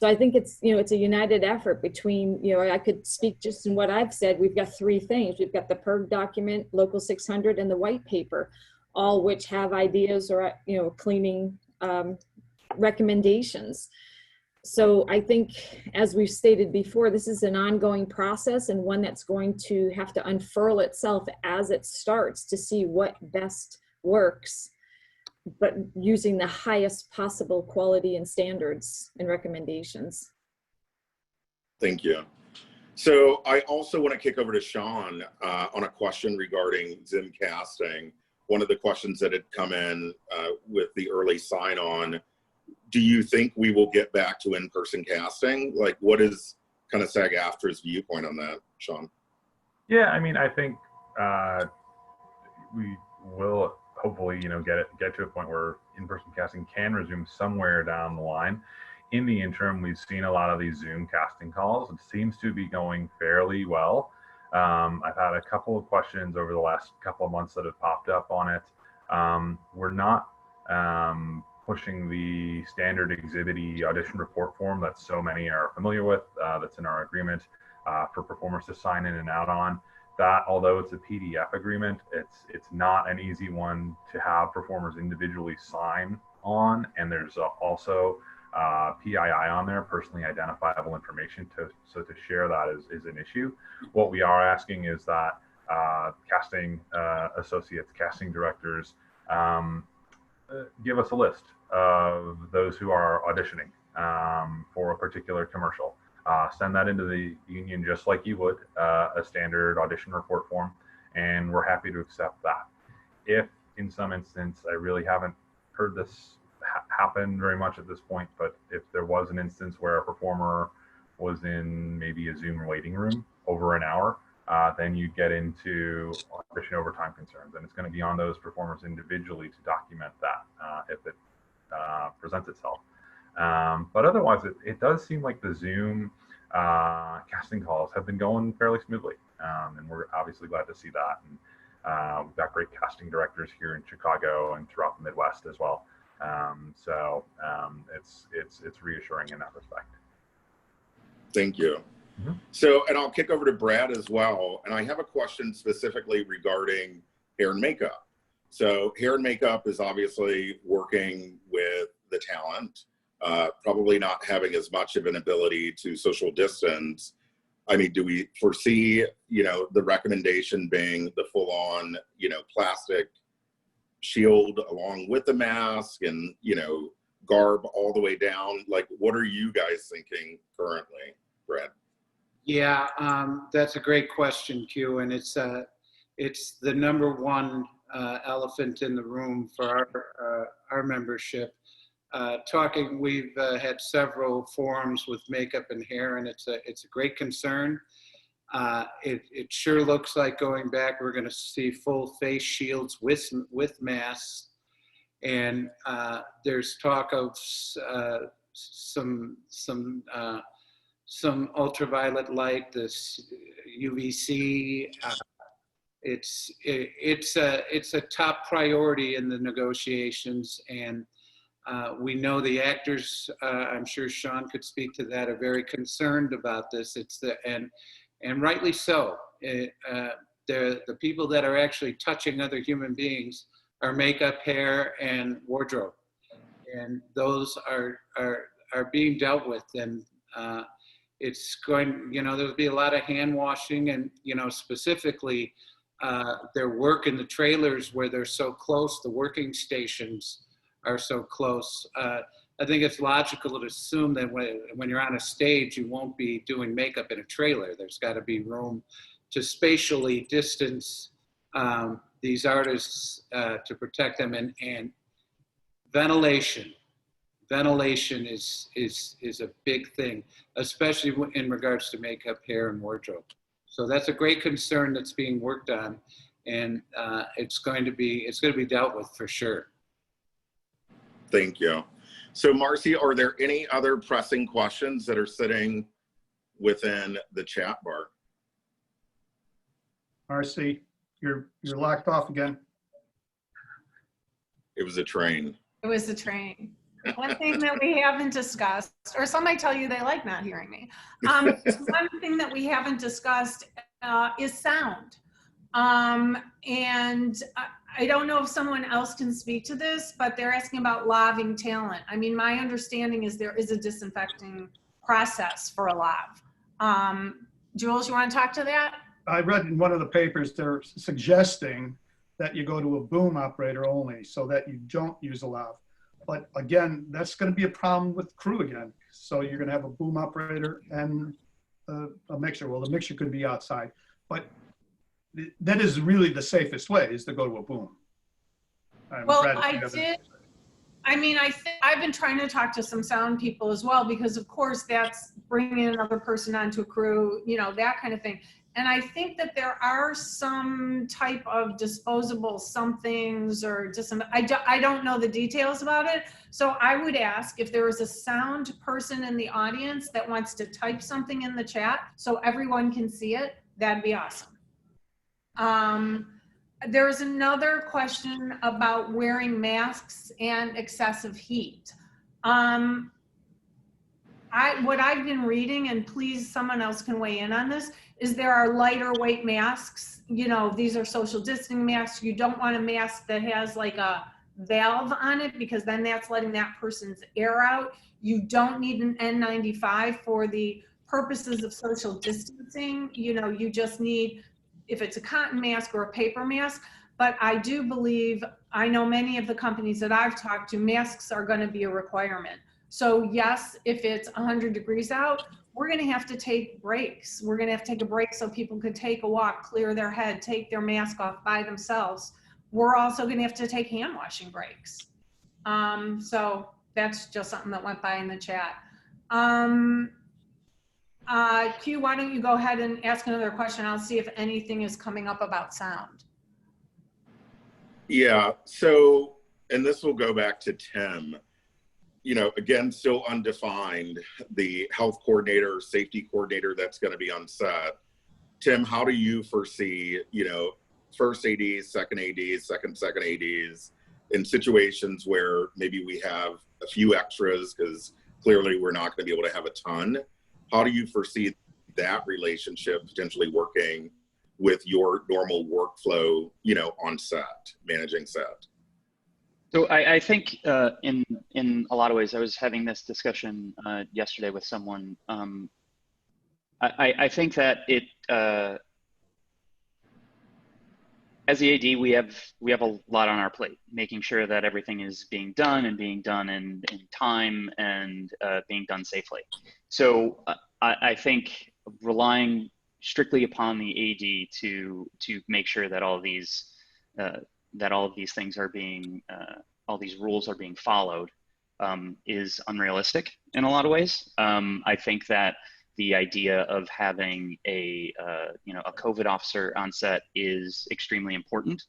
Speaker 8: So I think it's, it's a united effort between, I could speak just in what I've said. We've got three things. We've got the PERG document, Local 600, and the white paper, all which have ideas or, cleaning recommendations. So I think, as we've stated before, this is an ongoing process and one that's going to have to unfurl itself as it starts to see what best works, but using the highest possible quality and standards and recommendations.
Speaker 1: Thank you. So I also want to kick over to Sean on a question regarding Zoom casting. One of the questions that had come in with the early sign-on, do you think we will get back to in-person casting? Like, what is kind of SAG-AFTRA's viewpoint on that, Sean?
Speaker 3: Yeah, I mean, I think we will hopefully, get to a point where in-person casting can resume somewhere down the line. In the interim, we've seen a lot of these Zoom casting calls. It seems to be going fairly well. I've had a couple of questions over the last couple of months that have popped up on it. We're not pushing the standard exhibity audition report form that so many are familiar with, that's in our agreement for performers to sign in and out on. That, although it's a PDF agreement, it's not an easy one to have performers individually sign on, and there's also PII on there, personally identifiable information, so to share that is an issue. What we are asking is that casting associates, casting directors, give us a list of those who are auditioning for a particular commercial. Send that into the union just like you would a standard audition report form, and we're happy to accept that. If in some instance, I really haven't heard this happen very much at this point, but if there was an instance where a performer was in maybe a Zoom waiting room over an hour, then you get into audition overtime concerns, and it's going to be on those performers individually to document that if it presents itself. But otherwise, it does seem like the Zoom casting calls have been going fairly smoothly, and we're obviously glad to see that. And we've got great casting directors here in Chicago and throughout the Midwest as well. So it's reassuring in that respect.
Speaker 1: Thank you.
Speaker 3: Mm-hmm.
Speaker 1: So, and I'll kick over to Brad as well. And I have a question specifically regarding hair and makeup. So hair and makeup is obviously working with the talent, probably not having as much of an ability to social distance. I mean, do we foresee, the recommendation being the full-on, plastic shield along with the mask and, garb all the way down? Like, what are you guys thinking currently, Brad?
Speaker 5: Yeah, that's a great question, Q, and it's the number one elephant in the room for our membership. We've had several forums with makeup and hair, and it's a great concern. It sure looks like going back, we're going to see full face shields with masks, and there's talk of some ultraviolet light, this UVC. It's a top priority in the negotiations, and we know the actors, I'm sure Sean could speak to that, are very concerned about this. And rightly so. The people that are actually touching other human beings are makeup, hair, and wardrobe, and those are being dealt with. And it's going, there'll be a lot of hand washing, and specifically their work in the trailers where they're so close, the working stations are so close. I think it's logical to assume that when you're on a stage, you won't be doing makeup in a trailer. There's got to be room to spatially distance these artists to protect them, and ventilation. Ventilation is a big thing, especially in regards to makeup, hair, and wardrobe. So that's a great concern that's being worked on, and it's going to be dealt with for sure.
Speaker 1: Thank you. So Marsie, are there any other pressing questions that are sitting within the chat bar?
Speaker 4: Marsie, you're locked off again.
Speaker 1: It was a train.
Speaker 2: It was the train. One thing that we haven't discussed, or some might tell you they like not hearing me. One thing that we haven't discussed is sound. And I don't know if someone else can speak to this, but they're asking about laving talent. I mean, my understanding is there is a disinfecting process for a lav. Jules, you want to talk to that?
Speaker 4: I read in one of the papers, they're suggesting that you go to a boom operator only so that you don't use a lav. But again, that's going to be a problem with crew again. So you're going to have a boom operator and a mixer. Well, the mixer could be outside, but that is really the safest way, is to go to a boom.
Speaker 2: Well, I've been trying to talk to some sound people as well, because of course that's bringing another person onto a crew, you know, that kind of thing. And I think that there are some type of disposable somethings or just some, I don't know the details about it. So I would ask if there is a sound person in the audience that wants to type something in the chat so everyone can see it, that'd be awesome. There's another question about wearing masks and excessive heat. What I've been reading, and please someone else can weigh in on this, is there are lighter weight masks. You know, these are social distancing masks. You don't want a mask that has like a valve on it, because then that's letting that person's air out. You don't need an N95 for the purposes of social distancing. You know, you just need, if it's a cotton mask or a paper mask. But I do believe, I know many of the companies that I've talked to, masks are going to be a requirement. So yes, if it's 100 degrees out, we're going to have to take breaks. We're going to have to take a break so people could take a walk, clear their head, take their mask off by themselves. We're also going to have to take hand washing breaks. So that's just something that went by in the chat. Q, why don't you go ahead and ask another question? I'll see if anything is coming up about sound.
Speaker 1: Yeah, so, and this will go back to Tim. You know, again, still undefined, the health coordinator, safety coordinator that's going to be on set. Tim, how do you foresee, you know, first ADs, second ADs, second ADs in situations where maybe we have a few extras, because clearly we're not going to be able to have a ton. How do you foresee that relationship potentially working with your normal workflow, you know, on set, managing set?
Speaker 6: So I think in a lot of ways, I was having this discussion yesterday with someone. I think that it, as the AD, we have a lot on our plate, making sure that everything is being done in time and being done safely. So I think relying strictly upon the AD to make sure that all of these things are being, all these rules are being followed, is unrealistic in a lot of ways. I think that the idea of having a COVID officer on set is extremely important.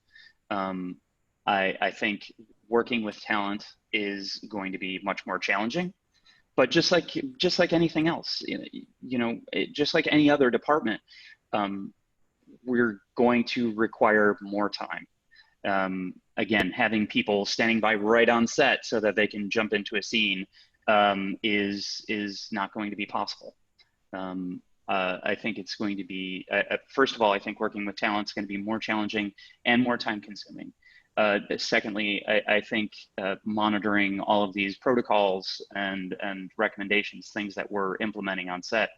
Speaker 6: I think working with talent is going to be much more challenging, but just like anything else, just like any other department, we're going to require more time. Again, having people standing by right on set so that they can jump into a scene is not going to be possible. I think it's going to be, first of all, I think working with talent is going to be more challenging and more time consuming. Secondly, I think monitoring all of these protocols and recommendations, things that we're implementing on set,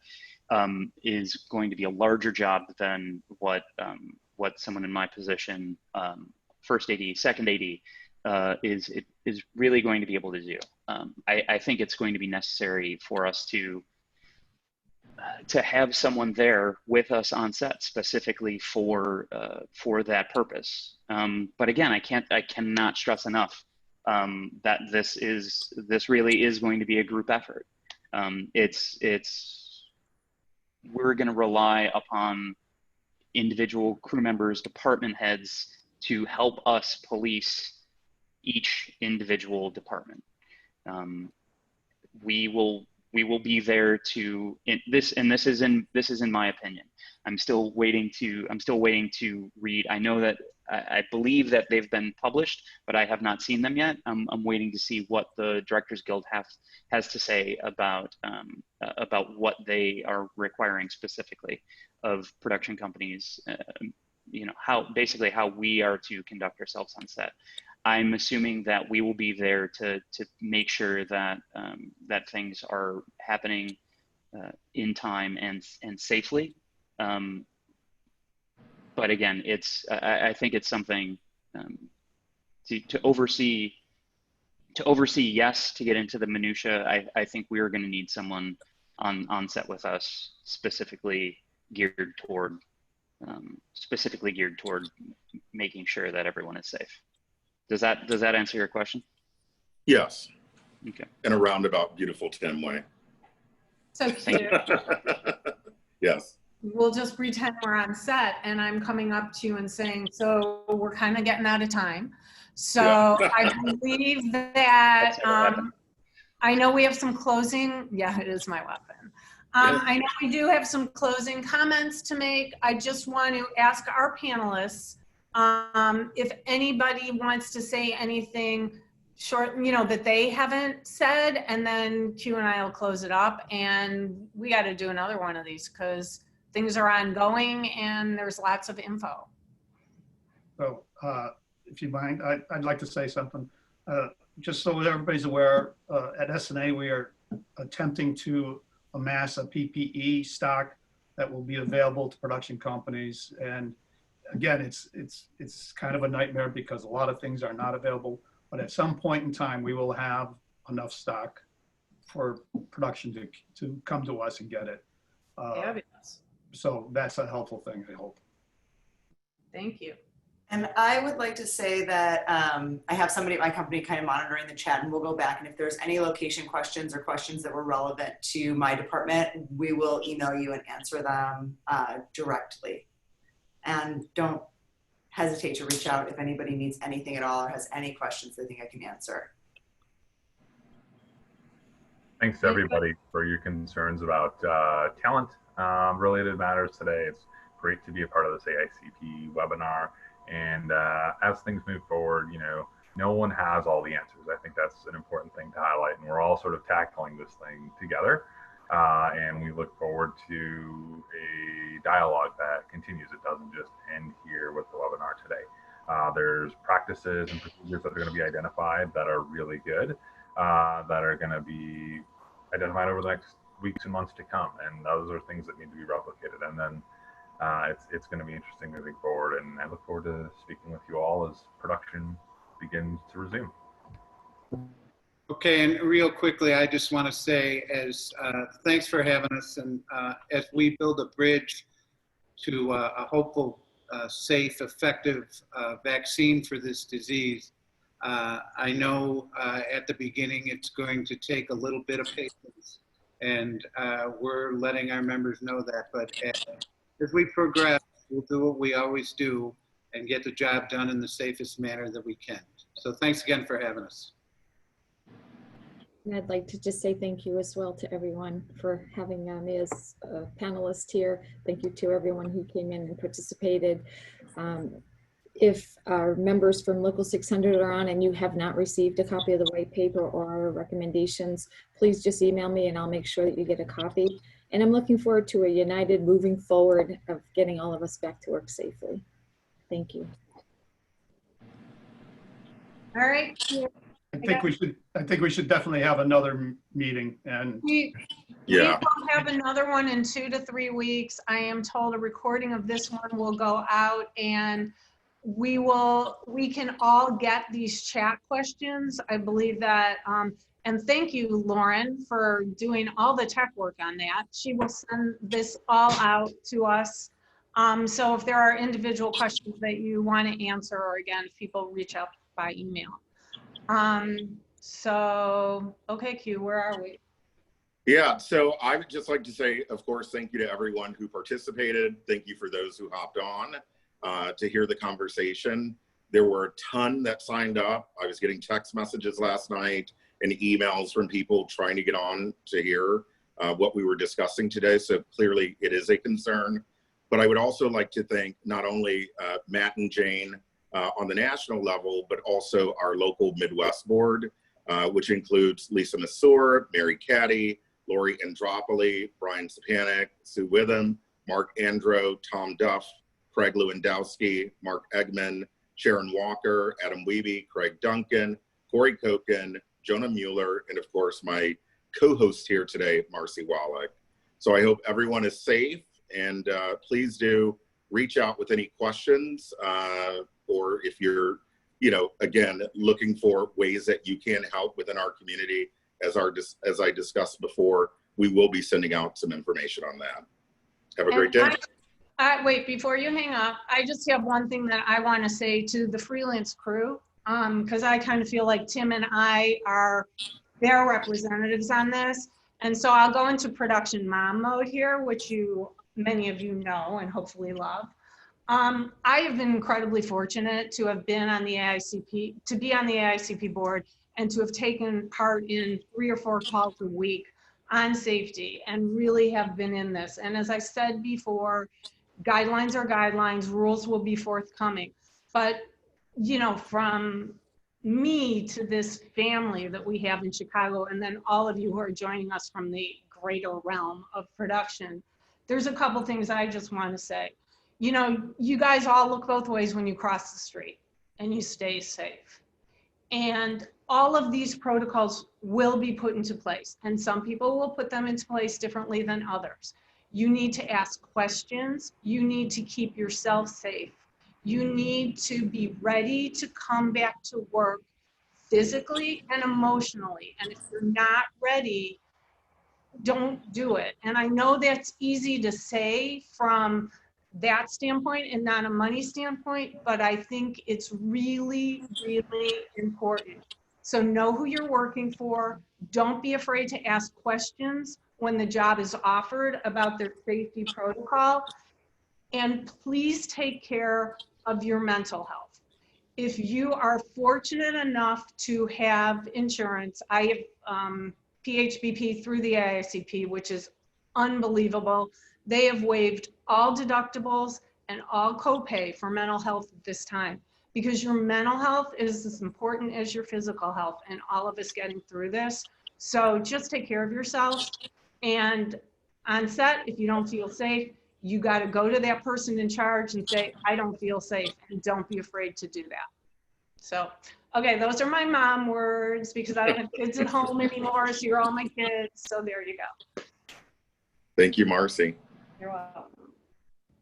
Speaker 6: is going to be a larger job than what someone in my position, first AD, second AD, is really going to be able to do. I think it's going to be necessary for us to have someone there with us on set specifically for that purpose. But again, I cannot stress enough that this really is going to be a group effort. We're going to rely upon individual crew members, department heads to help us police each individual department. We will we will be there to this is in my opinion. I'm still waiting to read. I know that I believe that they've been published, but I have not seen them yet. I'm waiting to see what the Directors Guild has to say about what they are requiring specifically of production companies. You know, how we are to conduct ourselves on set. I'm assuming that we will be there to make sure that that things are happening in time and safely. But again, I think it's something to oversee. Yes, to get into the minutia, I think we are going to need someone on set with us specifically geared toward making sure that everyone is safe. Does that answer your question?
Speaker 1: Yes.
Speaker 6: Okay.
Speaker 1: In a roundabout, beautiful Tim way.
Speaker 2: So cute.
Speaker 1: Yes.
Speaker 2: We'll just pretend we're on set and I'm coming up to you and saying, so we're kind of getting out of time. So yeah. I believe that, I know we have some closing. Yeah, it is my weapon. I know we do have some closing comments to make. I just want to ask our panelists if anybody wants to say anything short, you know, that they haven't said, and then Q and I will close it up. And we got to do another one of these because things are ongoing and there's lots of info.
Speaker 4: So if you mind, I'd like to say something. Just so everybody's aware, at Essanay, we are attempting to amass a PPE stock that will be available to production companies. And again, it's kind of a nightmare because a lot of things are not available, but at some point in time, we will have enough stock for production to come to us and get it. So that's a helpful thing, I hope.
Speaker 2: Thank you.
Speaker 7: And I would like to say that I have somebody at my company kind of monitoring the chat, and we'll go back, and if there's any location questions or questions that were relevant to my department, we will email you and answer them directly. And don't hesitate to reach out if anybody needs anything at all or has any questions they think I can answer.
Speaker 3: Thanks to everybody for your concerns about talent related matters today. It's great to be a part of this AICP webinar. And as things move forward, you know, no one has all the answers. I think that's an important thing to highlight. And we're all sort of tackling this thing together. And we look forward to a dialogue that continues. It doesn't just end here with the webinar today. There's practices and procedures that are going to be identified that are really good, that are going to be identified over the next weeks and months to come. And those are things that need to be replicated. And then it's going to be interesting moving forward. And I look forward to speaking with you all as production begins to resume.
Speaker 5: Okay, and real quickly, I just want to say thanks for having us. And as we build a bridge to a hopeful, safe, effective vaccine for this disease, I know at the beginning it's going to take a little bit of patience, and we're letting our members know that. But as we progress, we'll do what we always do and get the job done in the safest manner that we can. So thanks again for having us.
Speaker 8: And I'd like to just say thank you as well to everyone for having me as a panelist here. Thank you to everyone who came in and participated. If our members from Local 600 are on and you have not received a copy of the white paper or our recommendations, please just email me and I'll make sure that you get a copy. And I'm looking forward to a united moving forward of getting all of us back to work safely. Thank you.
Speaker 2: All right.
Speaker 4: I think we should definitely have another meeting. And
Speaker 2: we will have another one in 2 to 3 weeks. I am told a recording of this one will go out, and we can all get these chat questions. I believe that, and thank you, Lauren, for doing all the tech work on that. She will send this all out to us. So if there are individual questions that you want to answer, or again, if people reach out by email. So, okay, Q, where are we?
Speaker 1: Yeah, so I would just like to say, of course, thank you to everyone who participated. Thank you for those who hopped on to hear the conversation. There were a ton that signed up. I was getting text messages last night and emails from people trying to get on to hear what we were discussing today. So clearly it is a concern. But I would also like to thank not only Matt and Jane on the national level, but also our local Midwest board, which includes Lisa Massour, Mary Caddy, Lori Andropoli, Brian Sapanik, Sue Witham, Mark Andro, Tom Duff, Craig Lewandowski, Mark Eggman, Sharon Walker, Adam Wiebe, Craig Duncan, Corey Koken, Jonah Mueller, and of course my co-host here today, Marsie Wallach. So I hope everyone is safe, and please do reach out with any questions, or if you're, again, looking for ways that you can help within our community. As I discussed before, we will be sending out some information on that. Have a great day.
Speaker 2: Wait, before you hang up, I just have one thing that I want to say to the freelance crew, because I kind of feel like Tim and I are their representatives on this. And so I'll go into production mom mode here, which many of you know and hopefully love. I have been incredibly fortunate to have been on the AICP, to be on the AICP board, and to have taken part in 3 or 4 calls a week on safety, and really have been in this. And as I said before, guidelines are guidelines, rules will be forthcoming. But, from me to this family that we have in Chicago, and then all of you who are joining us from the greater realm of production, there's a couple things I just want to say. You guys all look both ways when you cross the street, and you stay safe. And all of these protocols will be put into place, and some people will put them into place differently than others. You need to ask questions. You need to keep yourself safe. You need to be ready to come back to work physically and emotionally. And if you're not ready, don't do it. And I know that's easy to say from that standpoint and not a money standpoint, but I think it's really, really important. So know who you're working for. Don't be afraid to ask questions when the job is offered about their safety protocol. And please take care of your mental health. If you are fortunate enough to have insurance, I have PHBP through the AICP, which is unbelievable. They have waived all deductibles and all copay for mental health at this time, because your mental health is as important as your physical health and all of us getting through this. So just take care of yourselves. And on set, if you don't feel safe, you got to go to that person in charge and say, I don't feel safe, and don't be afraid to do that. So, okay, those are my mom words, because I don't have kids at home anymore, so you're all my kids. So there you go.
Speaker 1: Thank you, Marsie.
Speaker 2: You're welcome.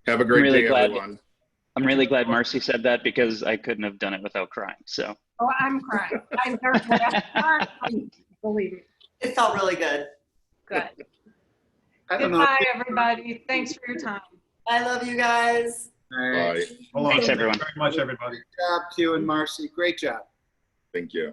Speaker 1: Have a great day, everyone.
Speaker 6: I'm really glad Marsie said that, because I couldn't have done it without crying. So.
Speaker 2: Oh, I'm crying. I'm believe me.
Speaker 7: It felt really good.
Speaker 2: Good. Goodbye, everybody. Thanks for your time.
Speaker 7: I love you guys.
Speaker 5: All right.
Speaker 1: Bye.
Speaker 6: Thanks, everyone.
Speaker 4: Thank you very much, everybody.
Speaker 5: Good job to you and Marsie. Great job.
Speaker 1: Thank you.